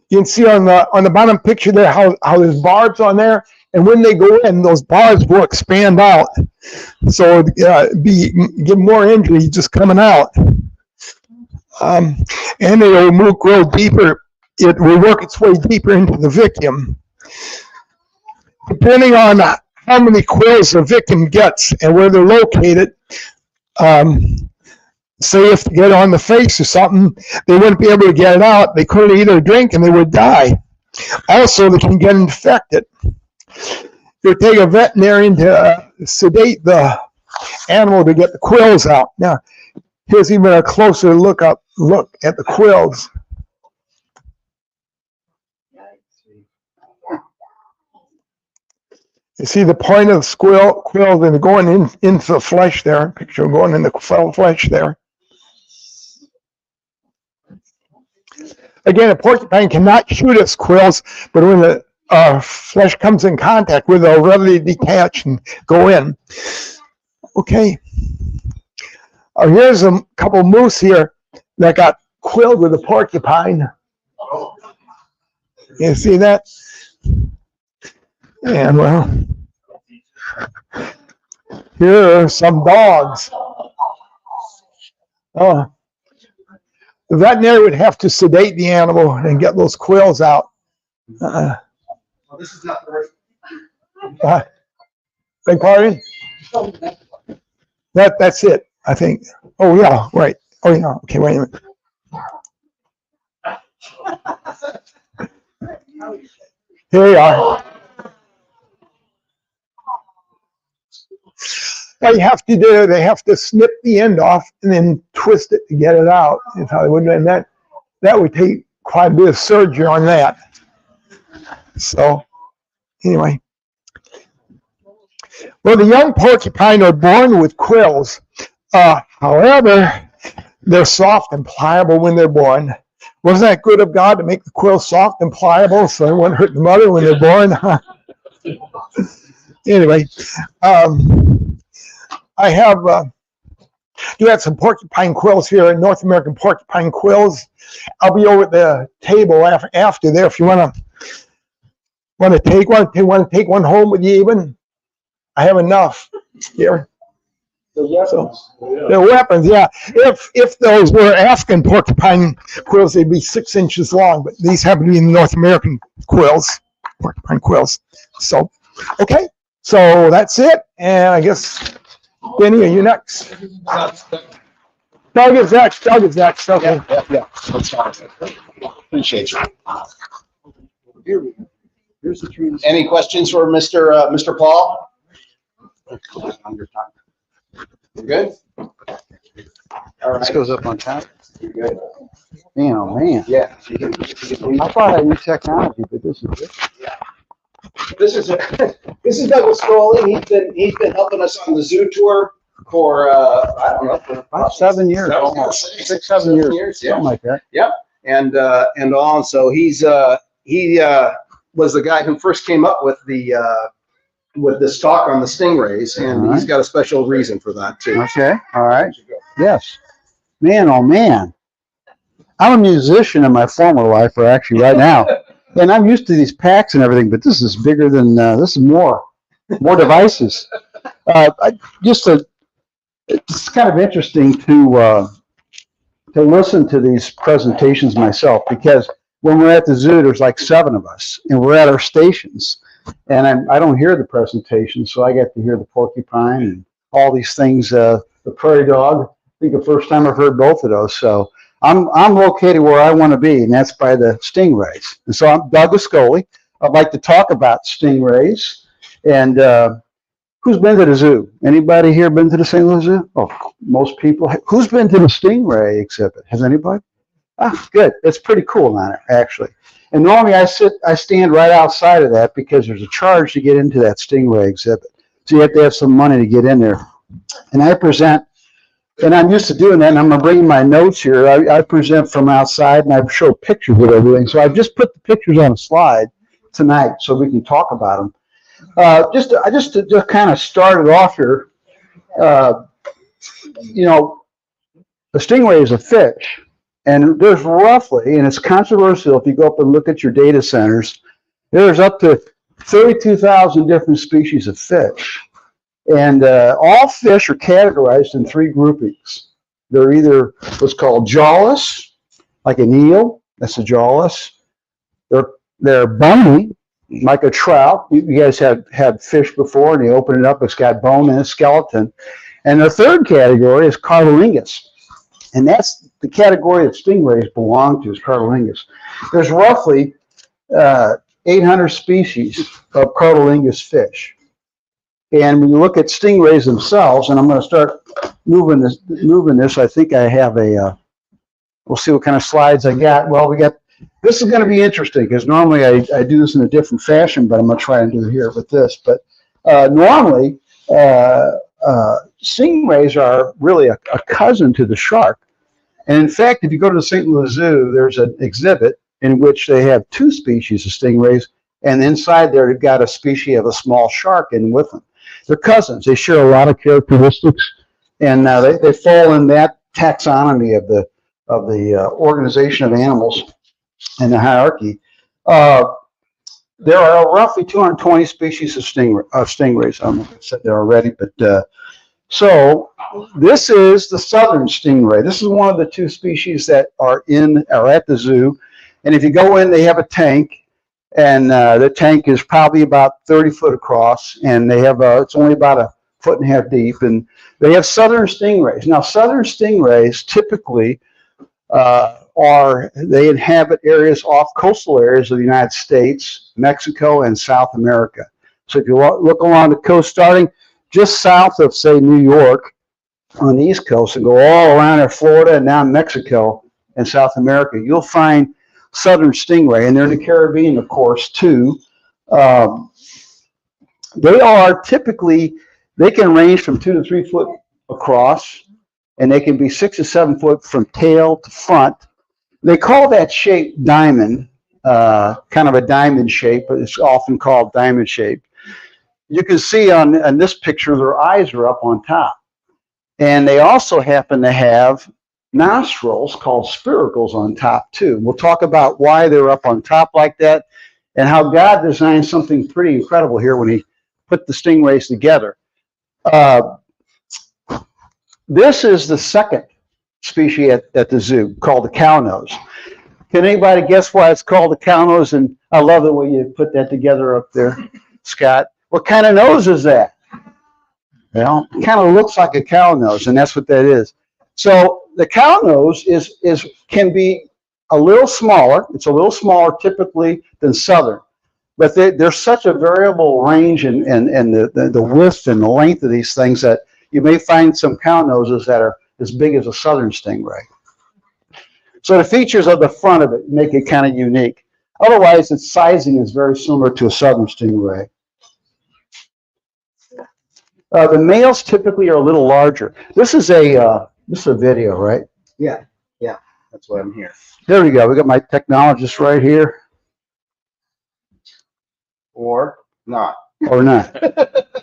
you can see on the bottom picture there how there's barbs on there. And when they go in, those barbs will expand out. So give more injury just coming out. And it will grow deeper. It will work its way deeper into the victim. Depending on how many quills the victim gets and where they're located, say if they get on the face or something, they wouldn't be able to get it out. They couldn't eat or drink and they would die. Also, they can get infected. They take a veterinarian to sedate the animal to get the quills out. Now, here's even a closer look at the quills. You see the point of the quill, and going into the flesh there. Picture going in the flesh there. Again, a porcupine cannot shoot its quills, but when the flesh comes in contact with it, they'll readily detach and go in. Okay. Here's a couple moose here that got quilled with a porcupine. You see that? And well, here are some dogs. Oh, the veterinarian would have to sedate the animal and get those quills out. Well, this is not the worst. Beg pardon? That's it, I think. Oh yeah, right. Oh yeah. Okay, wait a minute. Here you are. What you have to do, they have to snip the end off and then twist it to get it out. Is how they would do it. And that would take quite a bit of surgery on that. So, anyway. Well, the young porcupine are born with quills. However, they're soft and pliable when they're born. Wasn't that good of God to make the quills soft and pliable so they wouldn't hurt the mother when they're born? Anyway, I have you had some porcupine quills here, North American porcupine quills. I'll be over at the table after there if you want to take one. Want to take one home with you even? I have enough here. The weapons. They're weapons, yeah. If those were African porcupine quills, they'd be 6 inches long, but these happen to be North American quills, porcupine quills. So, okay, so that's it, and I guess Benny, are you next? Doug is next. Okay. Yeah. Appreciate you. Here's the trees. Any questions for Mr. Paul? We're good? All right. This goes up on top. You're good. Man, oh man. Yeah. I thought I knew technology, but this is it. This is Douglas Crowley. He's been helping us on the zoo tour for I don't know, for About 7 years, almost 6, 7 years, yeah. something like that. And also he was the guy who first came up with this talk on the stingrays, and he's got a special reason for that too. Okay, all right. Yes. Man, oh man. I'm a musician in my former life, or actually right now. And I'm used to these packs and everything, but this is bigger than, this is more devices. It's kind of interesting to listen to these presentations myself, because when we're at the zoo, there's like 7 of us, and we're at our stations, and I don't hear the presentation, so I get to hear the porcupine and all these things, the prairie dog. I think the first time I've heard both of those, so I'm located where I want to be, and that's by the stingrays. And so I'm Douglas Scully. I'd like to talk about stingrays. And who's been to the zoo? Anybody here been to the St. Louis Zoo? Oh, most people. Who's been to the stingray exhibit? Has anybody? Ah, good. It's pretty cool on it, actually. And normally I stand right outside of that because there's a charge to get into that stingray exhibit. So you have to have some money to get in there. And I present. And I'm used to doing that, and I'm going to bring my notes here. I present from outside, and I show pictures with everything. So I've just put the pictures on a slide tonight so we can talk about them. Just to kind of start it off here, A stingray is a fish. And there's roughly, and it's controversial if you go up and look at your data centers, there's up to 32,000 different species of fish. And all fish are categorized in 3 groupings. They're either what's called jawless, like an eel, that's a jawless. They're bony, like a trout. You guys had fish before, and you open it up, it's got bone and a skeleton. And the third category is cartilaginous. And that's the category that stingrays belong to, is cartilaginous. There's roughly 800 species of cartilaginous fish. And when you look at stingrays themselves, and I'm going to start moving this. I think I have we'll see what kind of slides I got. Well, this is going to be interesting because normally I do this in a different fashion, but I'm going to try and do it here with this. But normally, stingrays are really a cousin to the shark. And in fact, if you go to the St. Louis Zoo, there's an exhibit in which they have 2 species of stingrays, and inside there they've got a species of a small shark in with them. They're cousins. They share a lot of characteristics, and they fall in that taxonomy of the organization of animals and the hierarchy. There are roughly 220 species of stingrays. I don't know if I said that already, but so this is the southern stingray. This is one of the 2 species that are at the zoo. And if you go in, they have a tank, and the tank is probably about 30 foot across, and they have it's only about 1.5 feet deep, and they have southern stingrays. Now, southern stingrays typically they inhabit areas off coastal areas of the United States, Mexico, and South America. So if you look along the coast, starting just south of, say, New York on the East Coast, and go all around there, Florida, and down Mexico and South America, you'll find southern stingray, and they're in the Caribbean, of course, too. They are typically, they can range from 2 to 3 foot across, and they can be 6 to 7 foot from tail to front. They call that shape diamond, kind of a diamond shape, but it's often called diamond shape. You can see on this picture, their eyes are up on top. And they also happen to have nostrils called spiracles on top too. We'll talk about why they're up on top like that and how God designed something pretty incredible here when he put the stingrays together. This is the second species at the zoo, called the cownose. Can anybody guess why it's called the cownose? And I love the way you put that together up there, Scott. What kind of nose is that? Well, it kind of looks like a cow nose, and that's what that is. So the cow nose can be a little smaller. It's a little smaller typically than southern, but there's such a variable range in the width and the length of these things that you may find some cow noses that are as big as a southern stingray. So the features of the front of it make it kind of unique. Otherwise, its sizing is very similar to a southern stingray. The males typically are a little larger. This is a video, right? Yeah, that's why I'm here. There we go. We got my technologist right here. Or not. Or not.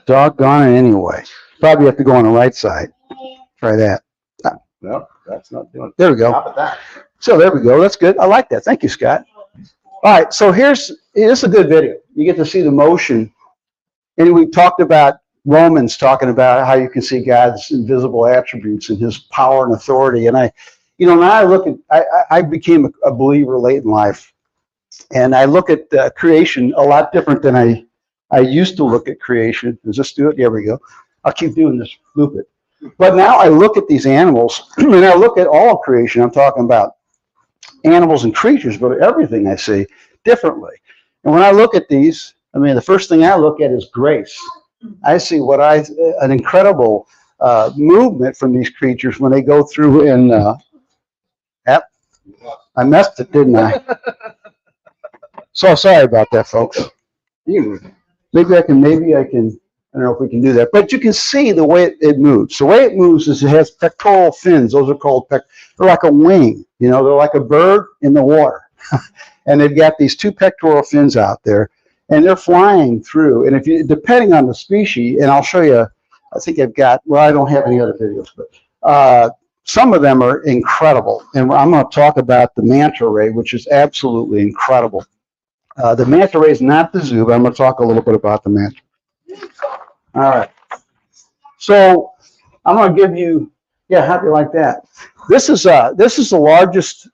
Doggone it anyway. Probably have to go on the right side. Try that. No, that's not doing it. There we go. Stop at that. So there we go. That's good. I like that. Thank you, Scott. All right. So this is a good video. You get to see the motion. And we talked about Romans talking about how you can see God's invisible attributes and his power and authority. And I became a believer late in life. And I look at creation a lot different than I used to look at creation. Does this do it? There we go. I'll keep doing this. Loop it. But now I look at these animals, and I look at all of creation. I'm talking about animals and creatures, but everything I see differently. And when I look at these, I mean, the first thing I look at is grace. I see an incredible movement from these creatures when they go through and, I messed it, didn't I? So sorry about that, folks. Maybe I can, I don't know if we can do that, but you can see the way it moves. The way it moves is it has pectoral fins. Those are called they're like a wing, they're like a bird in the water. And they've got these 2 pectoral fins out there, and they're flying through. And depending on the species, and I'll show you, I think I don't have any other videos, but some of them are incredible. And I'm going to talk about the manta ray, which is absolutely incredible. The manta ray is not the zoo, but I'm going to talk a little bit about the manta. All right. So I'm going to give you, yeah, how do you like that? This is the largest.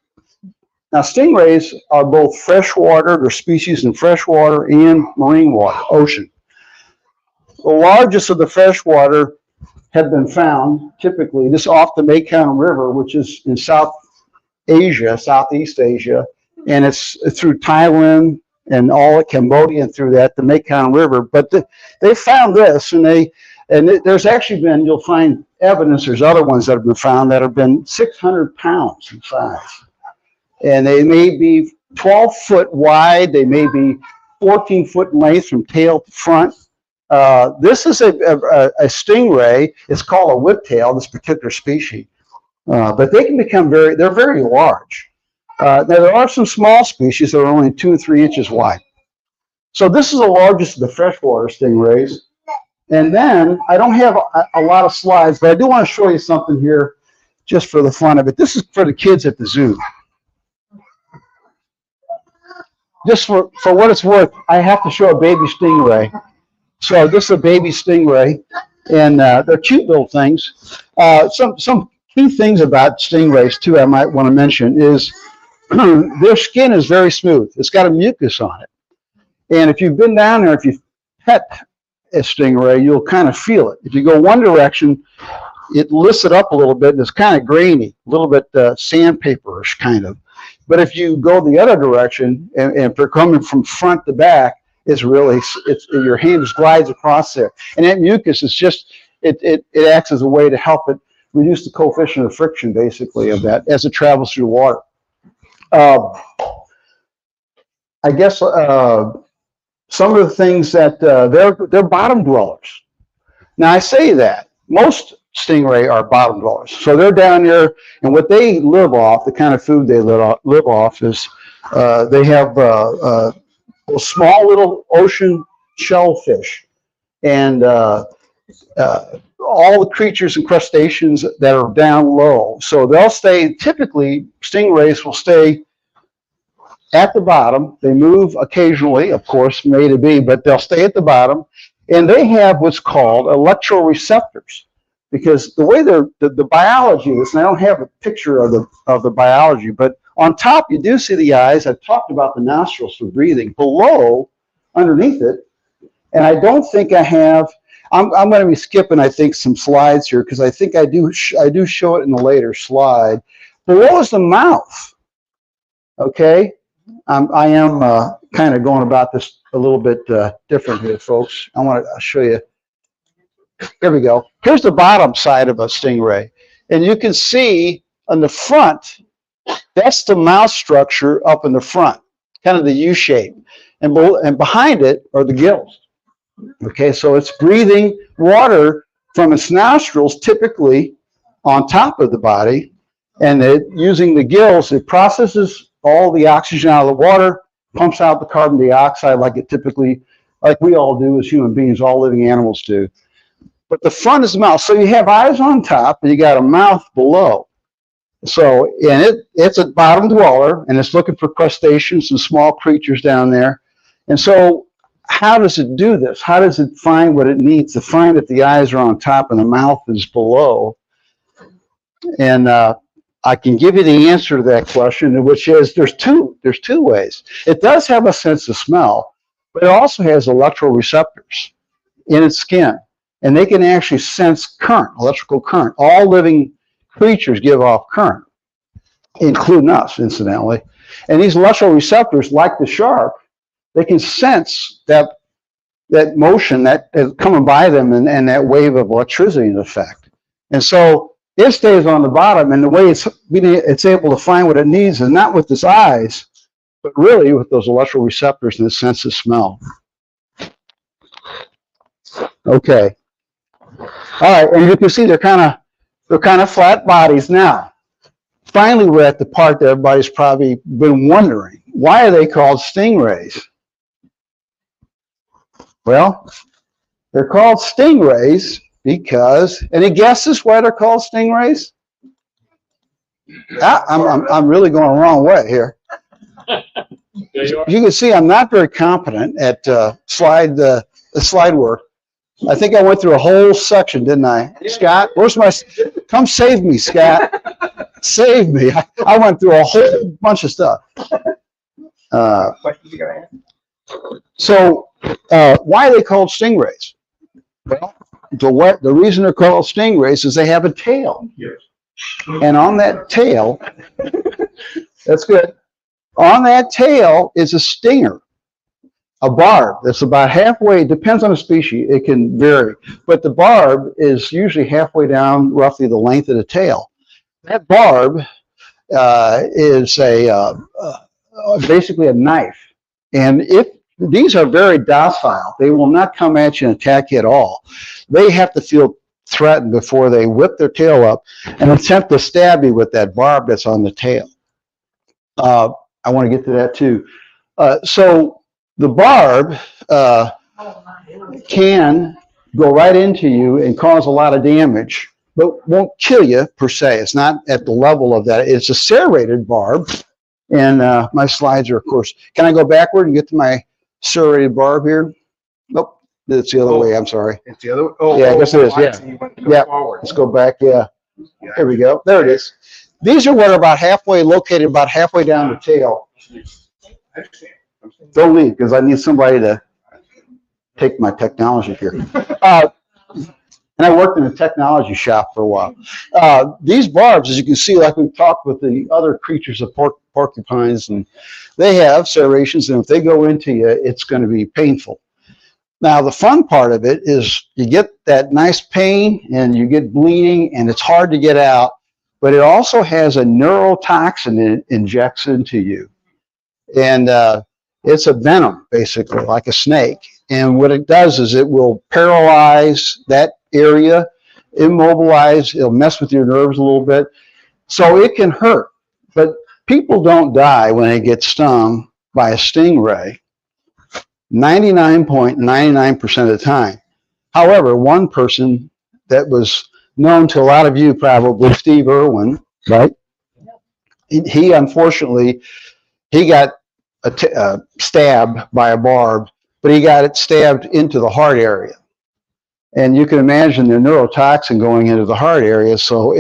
Now, stingrays are both freshwater, they're species in freshwater and marine water, ocean. The largest of the freshwater have been found typically just off the Mekong River, which is in South Asia, Southeast Asia, and it's through Thailand and all of Cambodia and through that, the Mekong River. But they found this, and there's actually been, you'll find evidence, there's other ones that have been found that have been 600 pounds in size. And they may be 12 foot wide, they may be 14 foot in length from tail to front. This is a stingray. It's called a whiptail, this particular species. But they can become they're very large. Now, there are some small species that are only 2 or 3 inches wide. So this is the largest of the freshwater stingrays. And then, I don't have a lot of slides, but I do want to show you something here just for the fun of it. This is for the kids at the zoo. Just for what it's worth, I have to show a baby stingray. So this is a baby stingray, and they're cute little things. Some key things about stingrays, too, I might want to mention is their skin is very smooth. It's got a mucus on it. And if you've been down there, if you pet a stingray, you'll kind of feel it. If you go one direction, it lifts it up a little bit, and it's kind of grainy, a little bit sandpaperish kind of. But if you go the other direction, and if they're coming from front to back, your hand just glides across there. And that mucus is just, it acts as a way to help it reduce the coefficient of friction, basically, of that as it travels through water. I guess some of the things that they're bottom dwellers. Now, I say that. Most stingray are bottom dwellers. So they're down there, and what they live off, the kind of food they live off is they have small little ocean shellfish and all the creatures and crustaceans that are down low. So they'll stay, typically stingrays will stay at the bottom. They move occasionally, of course, from A to B, but they'll stay at the bottom. And they have what's called electroreceptors, because the way the biology is, and I don't have a picture of the biology, but on top you do see the eyes. I've talked about the nostrils for breathing. Below, underneath it, and I don't think I have. I'm going to be skipping, I think, some slides here because I think I do show it in a later slide. Below is the mouth. Okay, I am kind of going about this a little bit different here, folks. I want to show you. Here we go. Here's the bottom side of a stingray, and you can see on the front, that's the mouth structure up in the front, kind of the U shape, and behind it are the gills. Okay, so it's breathing water from its nostrils, typically on top of the body, and using the gills, it processes all the oxygen out of the water, pumps out the carbon dioxide like we all do as human beings, all living animals do. But the front is the mouth. So you have eyes on top and you got a mouth below. So, and it's a bottom dweller, and it's looking for crustaceans and small creatures down there. And so how does it do this? How does it find what it needs to find that the eyes are on top and the mouth is below? And I can give you the answer to that question, which is there's two ways. It does have a sense of smell, but it also has electroreceptors in its skin, and they can actually sense current, electrical current. All living creatures give off current, including us, incidentally. And these electroreceptors, like the shark, they can sense that motion that is coming by them and that wave of electricity in effect. And so it stays on the bottom, and the way it's able to find what it needs is not with its eyes, but really with those electroreceptors and the sense of smell. Okay. All right, and you can see they're kind of flat bodies. Now, finally, we're at the part that everybody's probably been wondering. Why are they called stingrays? Well, they're called stingrays because, any guesses why they're called stingrays? I'm really going the wrong way here. There you are. You can see I'm not very competent at slide work. I think I went through a whole section, didn't I? Scott, come save me, Scott. Save me. I went through a whole bunch of stuff. So why are they called stingrays? Well, the reason they're called stingrays is they have a tail. And on that tail, that's good. On that tail is a stinger, a barb that's about halfway, depends on the species, it can vary, but the barb is usually halfway down, roughly the length of the tail. That barb is basically a knife. And if these are very docile, they will not come at you and attack you at all. They have to feel threatened before they whip their tail up and attempt to stab you with that barb that's on the tail. I want to get to that too. So the barb can go right into you and cause a lot of damage, but won't kill you per se. It's not at the level of that. It's a serrated barb. And my slides are, of course, can I go backward and get to my serrated barb here? Nope, it's the other way. I'm sorry. It's the other. Oh, Yeah, I guess it is, yeah. so you want to go Yeah. forward. Let's go back. Yeah. There we go. There it is. These are what are located about halfway down the tail. Don't leave, because I need somebody to take my technology here. And I worked in a technology shop for a while. These barbs, as you can see, like we've talked with the other creatures of porcupines, and they have serrations, and if they go into you, it's going to be painful. Now, the fun part of it is you get that nice pain, and you get bleeding, and it's hard to get out, but it also has a neurotoxin it injects into you. And it's a venom, basically, like a snake. And what it does is it will paralyze that area, immobilize, it'll mess with your nerves a little bit. So it can hurt. But people don't die when they get stung by a stingray 99.99% of the time. However, one person that was known to a lot of you, probably Steve Irwin, right? He unfortunately, he got stabbed by a barb, but he got it stabbed into the heart area. And you can imagine the neurotoxin going into the heart area. So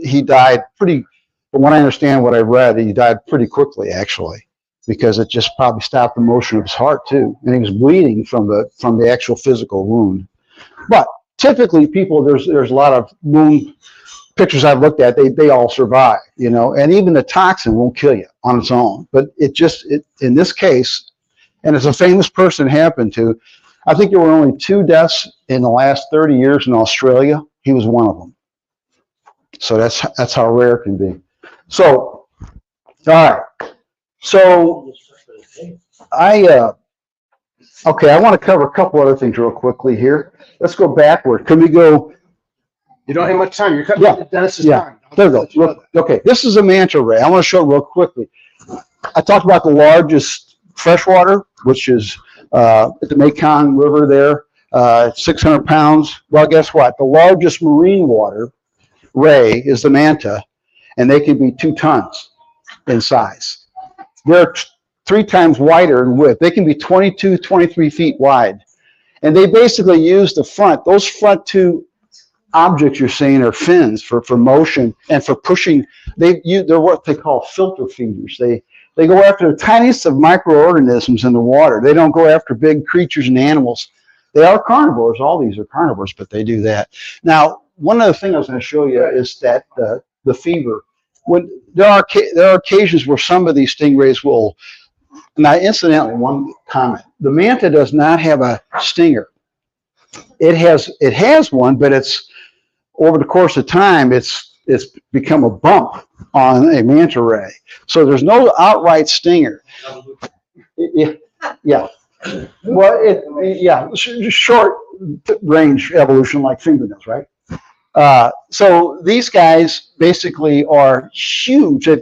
he died from what I understand, what I read, he died pretty quickly, actually, because it just probably stopped the motion of his heart too. And he was bleeding from the actual physical wound. But typically people, there's a lot of wound pictures I've looked at, they all survive, you know, and even the toxin won't kill you on its own. But in this case, and it's a famous person it happened to, I think there were only 2 deaths in the last 30 years in Australia. He was one of them. So that's how rare it can be. So, all right. So I want to cover a couple other things real quickly here. Let's go backward. Can we go? You don't have much time. You're cutting Yeah. Dennis's Yeah. time. There we go. Look, okay, this is a manta ray. I want to show real quickly. I talked about the largest freshwater, which is at the Mekong River there, 600 pounds. Well, guess what? The largest marine water ray is the manta, and they can be 2 tons in size. They're 3 times wider in width. They can be 22, 23 feet wide. And they basically use those front 2 objects you're seeing are fins for motion and for pushing. They're what they call filter feeders. They go after the tiniest of microorganisms in the water. They don't go after big creatures and animals. They are carnivores. All these are carnivores, but they do that. Now, one other thing I was going to show you is that the fever. When there are occasions where some of these stingrays will. Now, incidentally, one comment: the manta does not have a stinger. It has one, but it's over the course of time, it's become a bump on a manta ray. So there's no outright stinger. Yeah. Well, short range evolution like fingernails, right? So these guys basically are huge. They're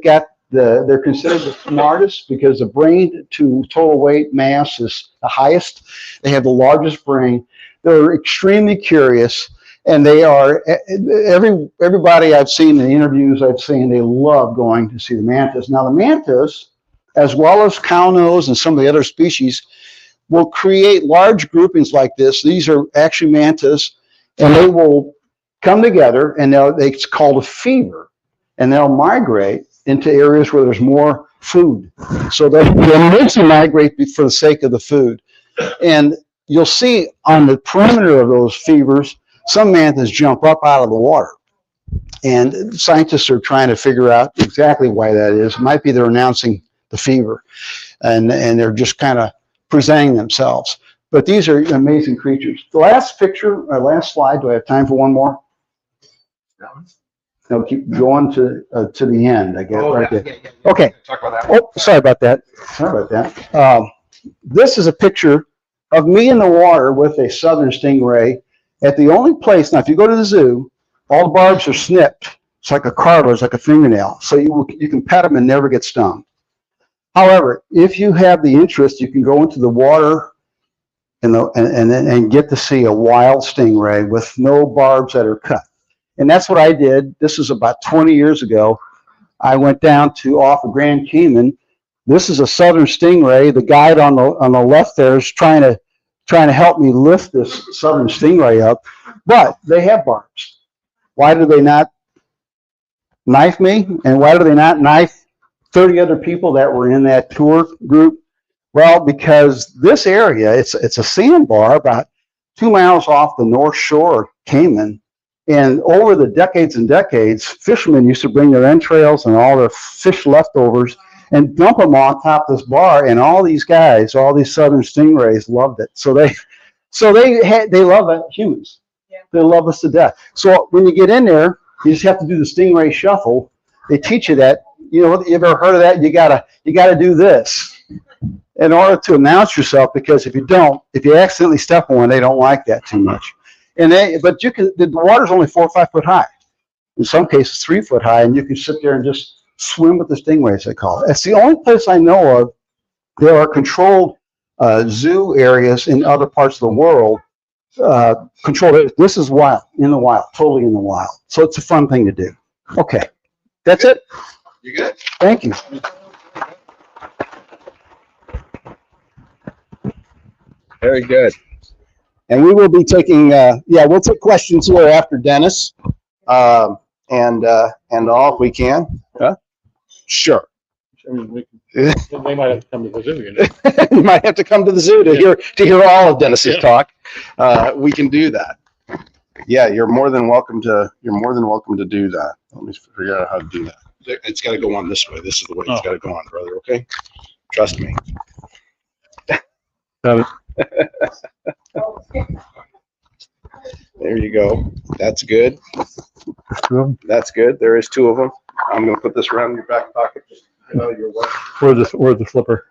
considered the smartest because the brain to total weight mass is the highest. They have the largest brain. They're extremely curious, And they are, everybody I've seen in the interviews I've seen, they love going to see the mantis. Now the mantis, as well as cownose and some of the other species, will create large groupings like this. These are actually mantis, and they will come together, and it's called a fever, and they'll migrate into areas where there's more food. So they'll mostly migrate for the sake of the food. And you'll see on the perimeter of those fevers, some mantis jump up out of the water. And scientists are trying to figure out exactly why that is. It might be they're announcing the fever, and they're just kind of presenting themselves. But these are amazing creatures. The last picture, last slide, do I have time for one more? No, keep going to the end, I guess, right there. Okay. Talk about that. Oh, sorry about that. Sorry about that. This is a picture of me in the water with a southern stingray at the only place. Now, if you go to the zoo, all the barbs are snipped. It's like a cartilage, like a fingernail. So you can pet them and never get stung. However, if you have the interest, you can go into the water and get to see a wild stingray with no barbs that are cut. And that's what I did. This is about 20 years ago. I went down off of Grand Cayman. This is a southern stingray. The guide on the left there is trying to help me lift this southern stingray up, but they have barbs. Why do they not knife me? And why do they not knife 30 other people that were in that tour group? Well, because this area, it's a sandbar about 2 miles off the north shore of Cayman. And over the decades and decades, fishermen used to bring their entrails and all their fish leftovers and dump them on top of this bar. And all these guys, all these southern stingrays loved it. So they love humans. Yeah. They love us to death. So when you get in there, you just have to do the stingray shuffle. They teach you that. You know, you ever heard of that? You gotta do this in order to announce yourself, because if you accidentally step on one, they don't like that too much. But the water's only 4 or 5 foot high. In some cases, 3 foot high, and you can sit there and just swim with the stingrays, they call it. It's the only place I know of. There are controlled zoo areas in other parts of the world. Controlled. This is wild, in the wild, totally in the wild. So it's a fun thing to do. Okay, that's it. You good? Thank you. Very good. And we will be taking, we'll take questions here after Dennis, and all if we can. Huh? Sure. I mean, they might have to come to the zoo, you know. You might have to come to the zoo to hear all of Dennis's talk. We can do that. Yeah, you're more than welcome to do that. Let me figure out how to do that. It's got to go on this way. This is the way it's got to go on, brother. Okay, trust me. There you go. That's good. That's good. There is 2 of them. I'm going to put this around your back pocket. Where's the slipper?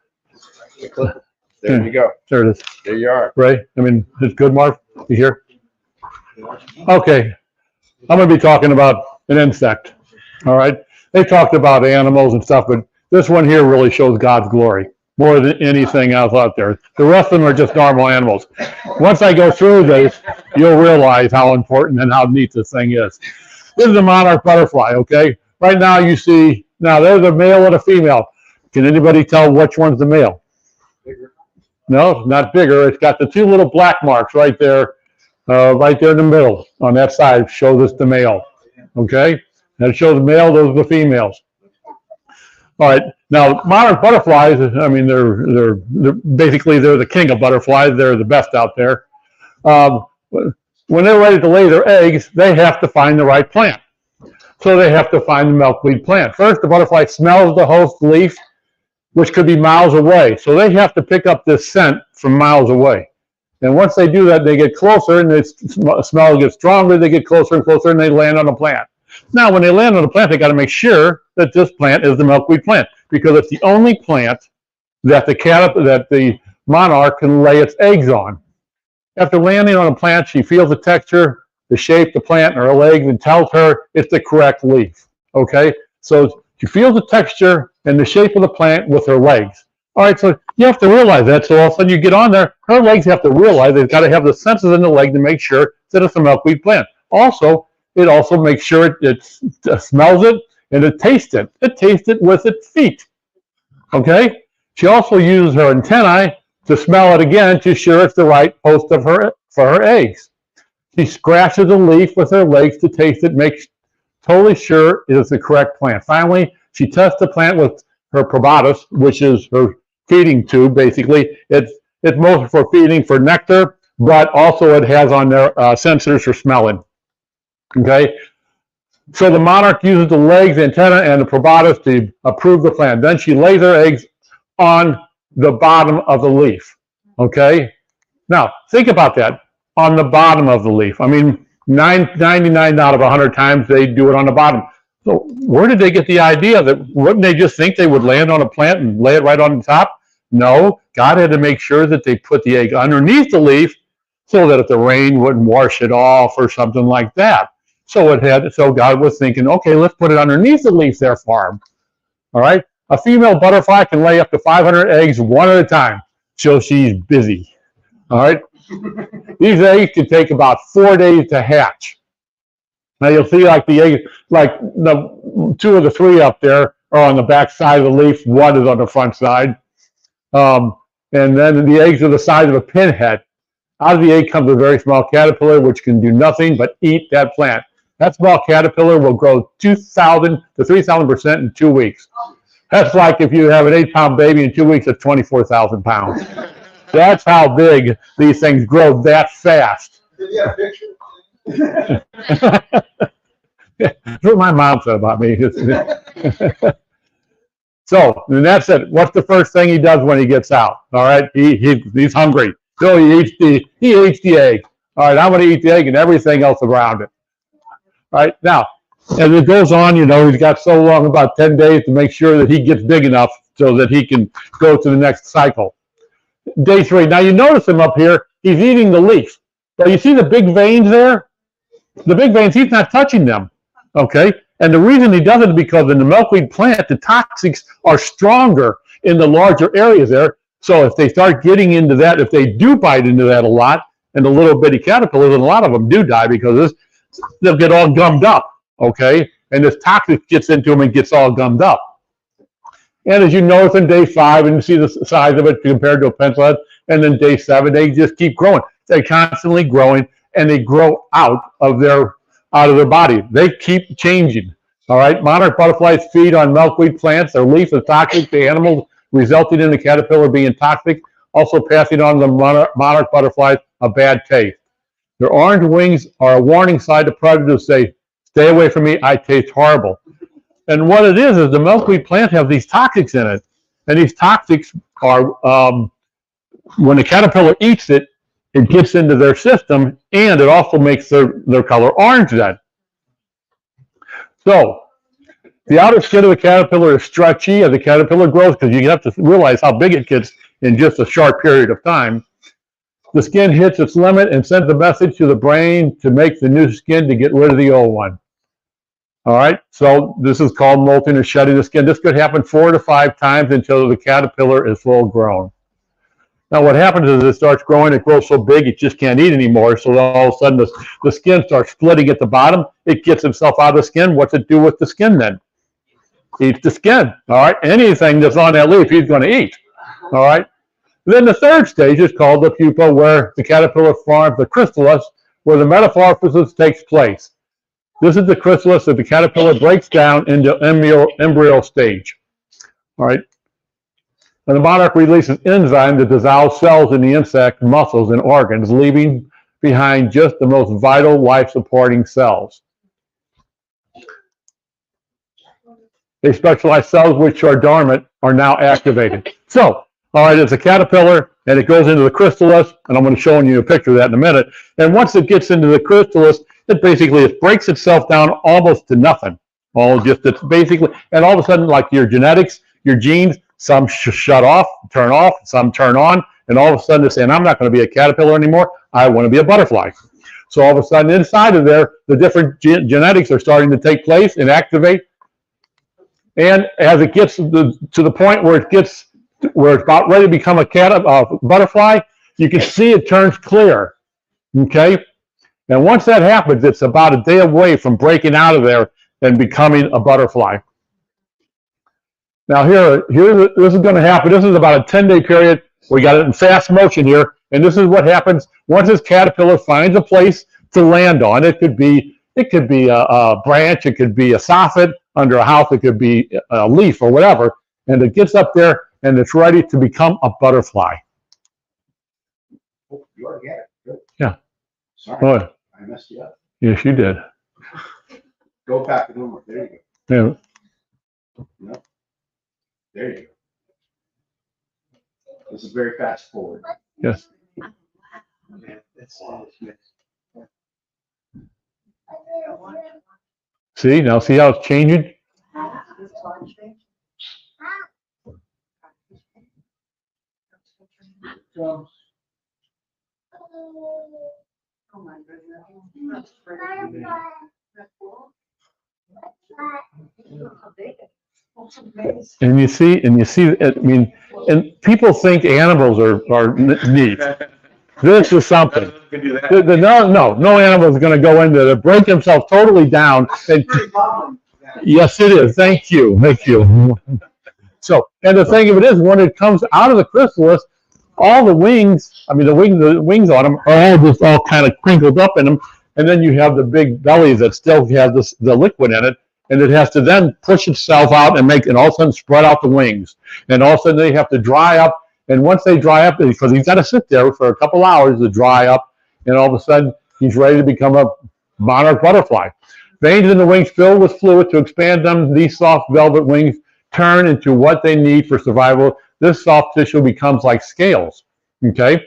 There you go. There it is. There you are. Ray, I mean, it's good, Marv. You here? Okay. I'm going to be talking about an insect. All right. They talked about animals and stuff, but this one here really shows God's glory more than anything else out there. The rest of them are just normal animals. Once I go through this, you'll realize how important and how neat this thing is. This is a monarch butterfly, okay? Right now you see, there's a male and a female. Can anybody tell which one's the male? Bigger. No, not bigger. It's got the 2 little black marks right there in the middle on that side shows us the male, okay? That shows the male, those are the females. All right, now monarch butterflies, I mean, they're basically the king of butterflies. They're the best out there. When they're ready to lay their eggs, they have to find the right plant. So they have to find the milkweed plant. First, the butterfly smells the host leaf, which could be miles away. So they have to pick up this scent from miles away. And once they do that, they get closer, and the smell gets stronger. They get closer and closer, and they land on a plant. Now, when they land on a plant, they got to make sure that this plant is the milkweed plant, because it's the only plant that the monarch can lay its eggs on. After landing on a plant, she feels the texture, the shape, the plant, and her legs, and tells her it's the correct leaf. Okay, so she feels the texture and the shape of the plant with her legs. All right, so you have to realize that. So all of a sudden you get on there, her legs have to realize they've got to have the senses in the leg to make sure that it's a milkweed plant. Also, it also makes sure it smells it and it tastes it. It tastes it with its feet. Okay? She also uses her antennae to smell it again to ensure it's the right host for her eggs. She scratches a leaf with her legs to taste it, makes totally sure it is the correct plant. Finally, she tests the plant with her probatus, which is her feeding tube, basically. It's mostly for feeding for nectar, but also it has on there sensors for smelling. Okay? So the monarch uses the legs, the antenna, and the probatus to approve the plant. Then she lays her eggs on the bottom of the leaf. Okay? Now, think about that. On the bottom of the leaf. I mean, 99 out of 100 times they do it on the bottom. So where did they get the idea that, wouldn't they just think they would land on a plant and lay it right on the top? No, God had to make sure that they put the egg underneath the leaf so that if the rain wouldn't wash it off or something like that. So God was thinking, okay, let's put it underneath the leaf there for him. All right. A female butterfly can lay up to 500 eggs one at a time. So she's busy. All right. These eggs can take about 4 days to hatch. Now you'll see like the egg, like the 2 of the 3 up there are on the back side of the leaf. 1 is on the front side. And then the eggs are the size of a pinhead. Out of the egg comes a very small caterpillar, which can do nothing but eat that plant. That small caterpillar will grow 2,000 to 3,000% in 2 weeks. That's like if you have an 8-pound baby in 2 weeks, it's 24,000 pounds. That's how big these things grow that fast. Did you have a picture? That's what my mom said about me. So, and that's it. What's the first thing he does when he gets out? All right, he's hungry. So he eats the egg. All right, I'm going to eat the egg and everything else around it. All right, now, as it goes on, he's got so long, about 10 days, to make sure that he gets big enough so that he can go to the next cycle. Day 3. Now you notice him up here, he's eating the leaf. Now you see the big veins there? The big veins, he's not touching them, okay? And the reason he does it is because in the milkweed plant, the toxics are stronger in the larger areas there. So if they start getting into that, if they do bite into that a lot, and the little bitty caterpillars, and a lot of them do die because they'll get all gummed up, okay? And this toxic gets into them and gets all gummed up. And as you notice in day 5, and you see the size of it compared to a pencil head, and then day 7, they just keep growing. They're constantly growing, and they grow out of their body. They keep changing. All right. Monarch butterflies feed on milkweed plants. Their leaf is toxic to animals, resulting in the caterpillar being toxic, also passing on to the monarch butterflies a bad taste. Their orange wings are a warning sign to predators. Say, "Stay away from me. I taste horrible." And what it is the milkweed plant have these toxics in it. And these toxics are, when the caterpillar eats it, it gets into their system, and it also makes their color orange then. So, the outer skin of the caterpillar is stretchy as the caterpillar grows, because you have to realize how big it gets in just a short period of time. The skin hits its limit and sends a message to the brain to make the new skin to get rid of the old one. All right, so this is called molting or shedding the skin. This could happen 4 to 5 times until the caterpillar is full grown. Now what happens is it starts growing, it grows so big it just can't eat anymore, so all of a sudden the skin starts splitting at the bottom. It gets itself out of the skin. What's it do with the skin then? Eats the skin, all right? Anything that's on that leaf, he's going to eat, all right? Then the 3rd stage is called the pupa, where the caterpillar forms the chrysalis, where the metamorphosis takes place. This is the chrysalis that the caterpillar breaks down into embryo stage. All right. And the monarch releases enzyme that dissolves cells in the insect, muscles, and organs, leaving behind just the most vital life-supporting cells. They specialize cells which are dormant are now activated. So, all right, it's a caterpillar, and it goes into the chrysalis, and I'm going to show you a picture of that in a minute. And once it gets into the chrysalis, it basically breaks itself down almost to nothing. It's basically, and all of a sudden, like your genetics, your genes, some shut off, turn off, some turn on, and all of a sudden they're saying, I'm not going to be a caterpillar anymore, I want to be a butterfly. So all of a sudden inside of there, the different genetics are starting to take place and activate. And as it gets to the point where it's about ready to become a butterfly, you can see it turns clear. Okay? And once that happens, it's about a day away from breaking out of there and becoming a butterfly. Now this is going to happen. This is about a 10-day period. We got it in fast motion here. And this is what happens once this caterpillar finds a place to land on. It could be a branch. It could be a soffit under a house. It could be a leaf or whatever. And it gets up there and it's ready to become a butterfly. Oh, you already got it. Good. Yeah. Sorry, Oh, I messed you up. yes, you did. Go back to number. There you go. Yeah. No. There you go. This is very fast forward. Yes. See, now see how it's changing? And you see, I mean, and people think animals are neat. This is something. No animal is going to go into it, break himself totally down. And, yes, it is. Thank you. So, and the thing of it is, when it comes out of the chrysalis, all the wings, I mean, the wings on them are all kind of crinkled up in them. And then you have the big belly that still has the liquid in it. And it has to then push itself out and all of a sudden spread out the wings. And all of a sudden they have to dry up. And once they dry up, because he's got to sit there for a couple hours to dry up. And all of a sudden he's ready to become a monarch butterfly. Veins in the wings filled with fluid to expand them. These soft velvet wings turn into what they need for survival. This soft tissue becomes like scales. Okay.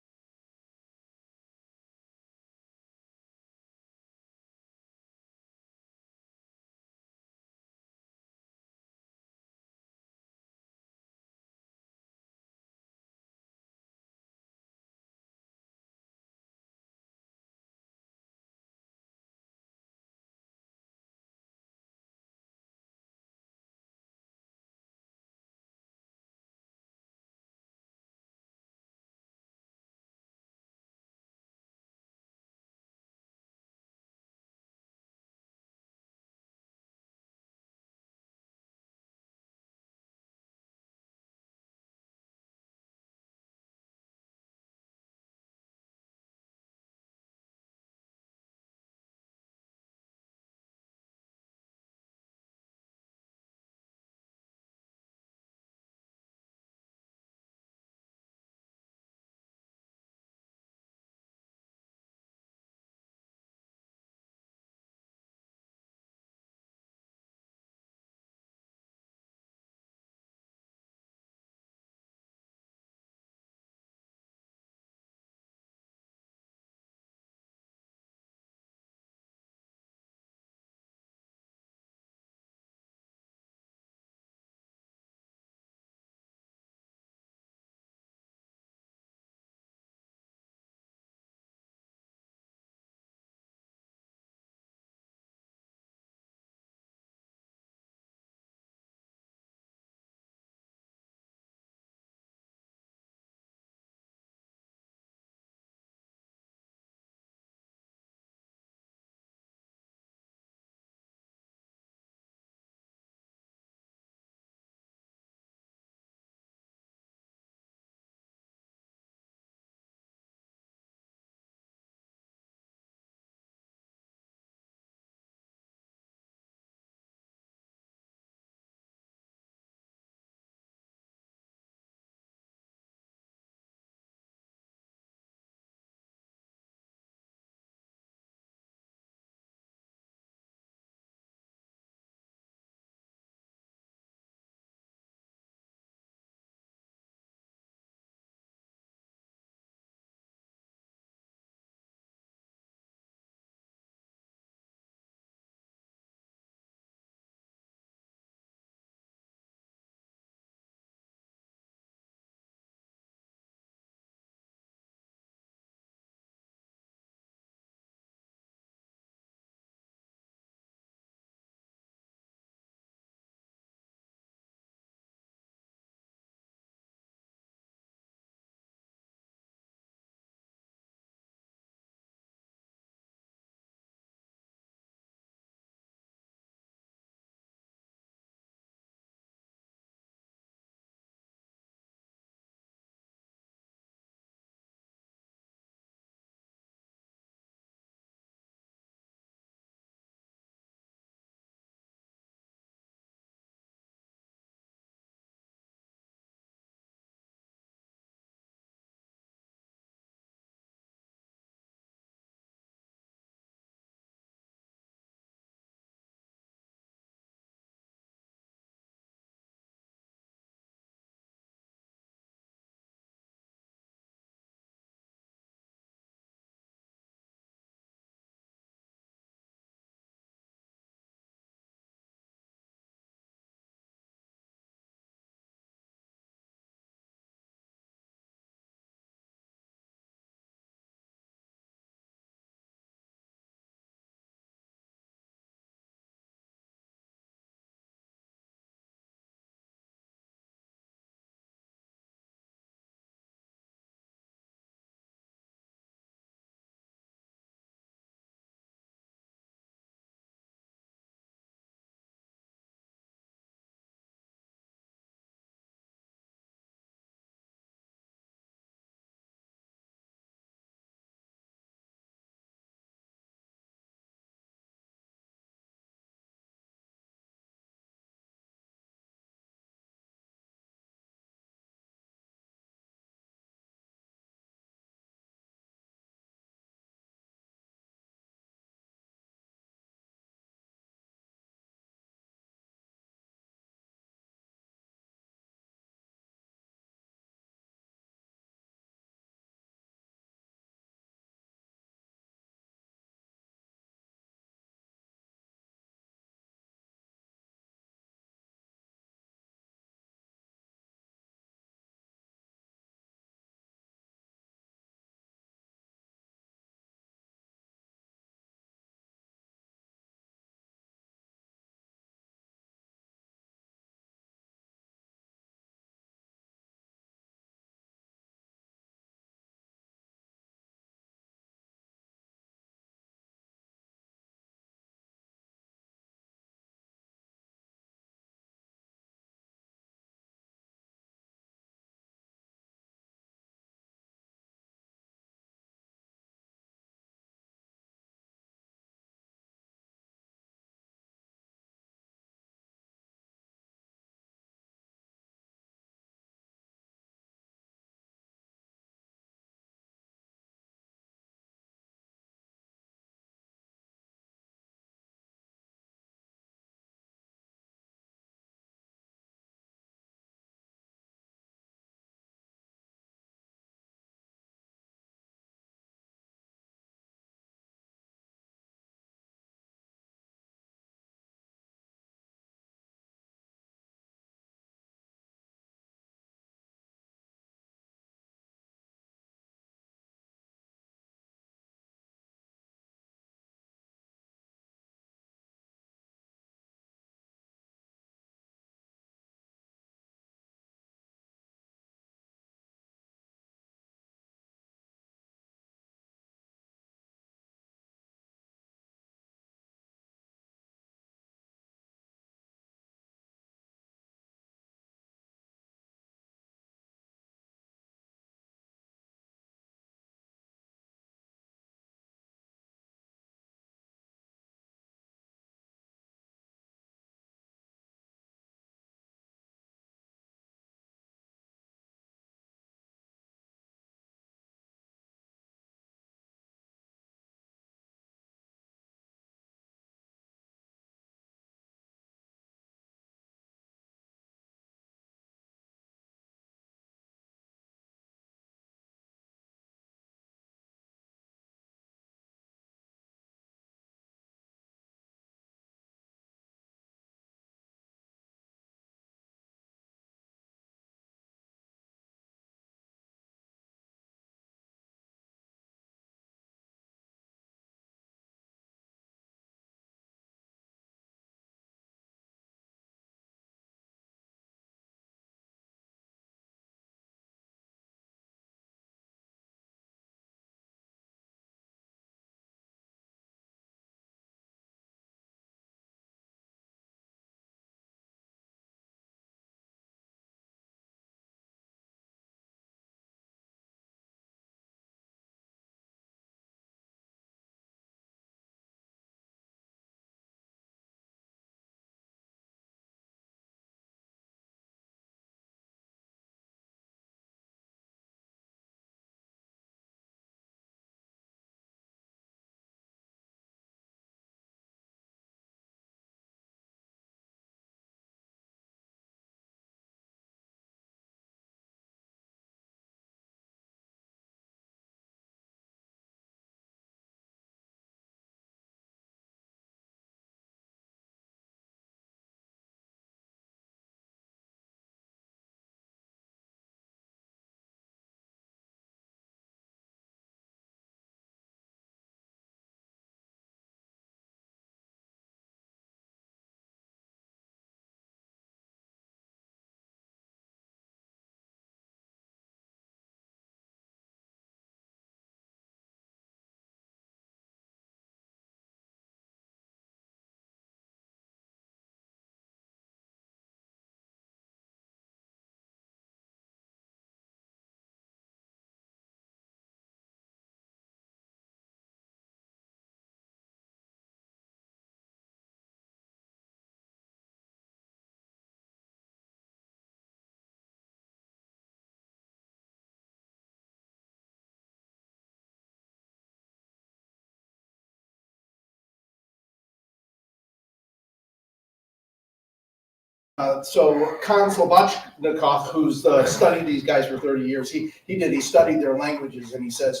So Kon Slobodnikov, who's studied these guys for 30 years, he studied their languages, and he says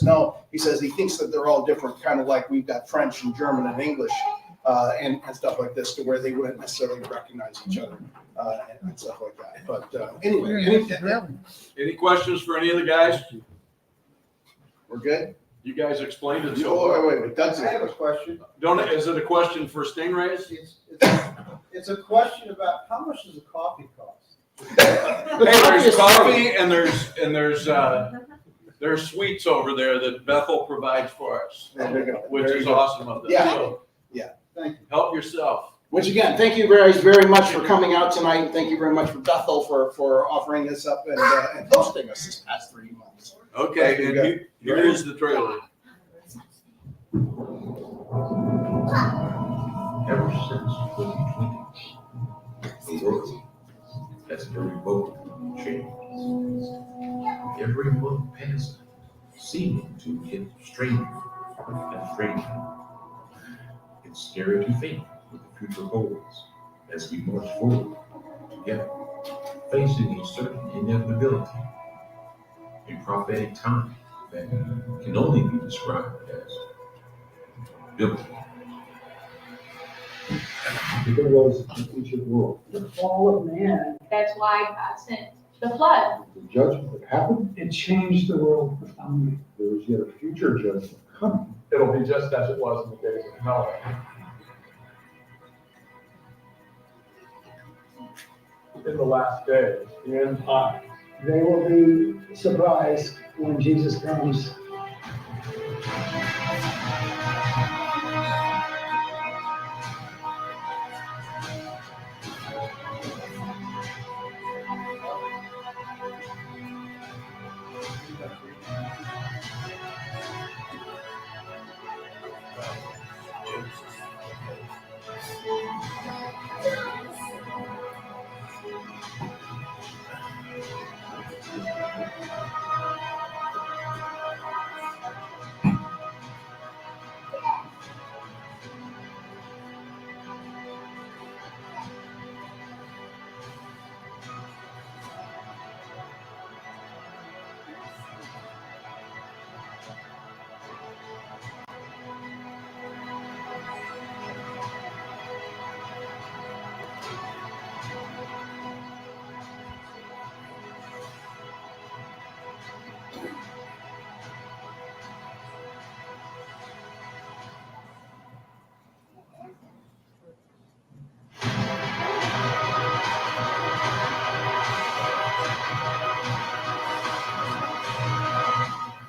he thinks that they're all different, kind of like we've got French and German and English and stuff like this, to where they wouldn't necessarily recognize each other and stuff like that. But anyway, Any questions for any of the guys? we're good. You guys explained it. Oh, wait, Doug's I have a question. Is it a question for Stingrays? It's a question about how much does a coffee cost? Hey, there's coffee and there's sweets over there that Bethel provides for us, There you go. which There is you go. awesome of them. Yeah. So Thank you. help yourself. Which again, thank you very much for coming out tonight. Thank you very much for Bethel for offering this up and hosting us this past 3 months. Okay, and here is the trailer. Ever since 2020, the world has irrevocably changed. Every month passing, seeming to get stranger and stranger. It's scary to think what the future holds as we march forward together, facing a certain inevitability, a prophetic time that can only be described as biblical. There was a future world. The fall of man, that's why God sent the flood. The judgment that happened, It changed the world profoundly. there is yet a future judgment coming. It'll be just as it was in the days of Noah. In the last days, the end time. They will be surprised when Jesus comes.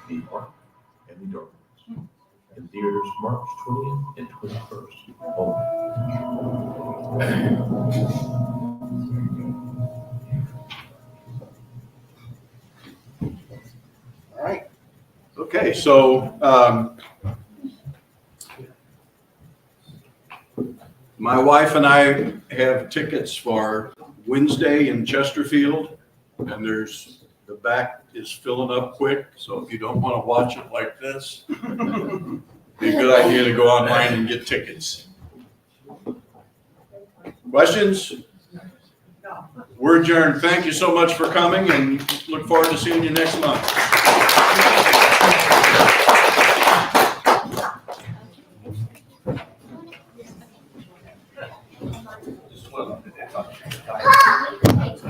The Ark and the Darkness, in theaters March 20th and 21st only. All right. Okay, so, my wife and I have tickets for Wednesday in Chesterfield, and the back is filling up quick, so if you don't want to watch it like this, be a good idea to go online and get tickets. Questions? We're adjourned. Thank you so much for coming, and look forward to seeing you next month.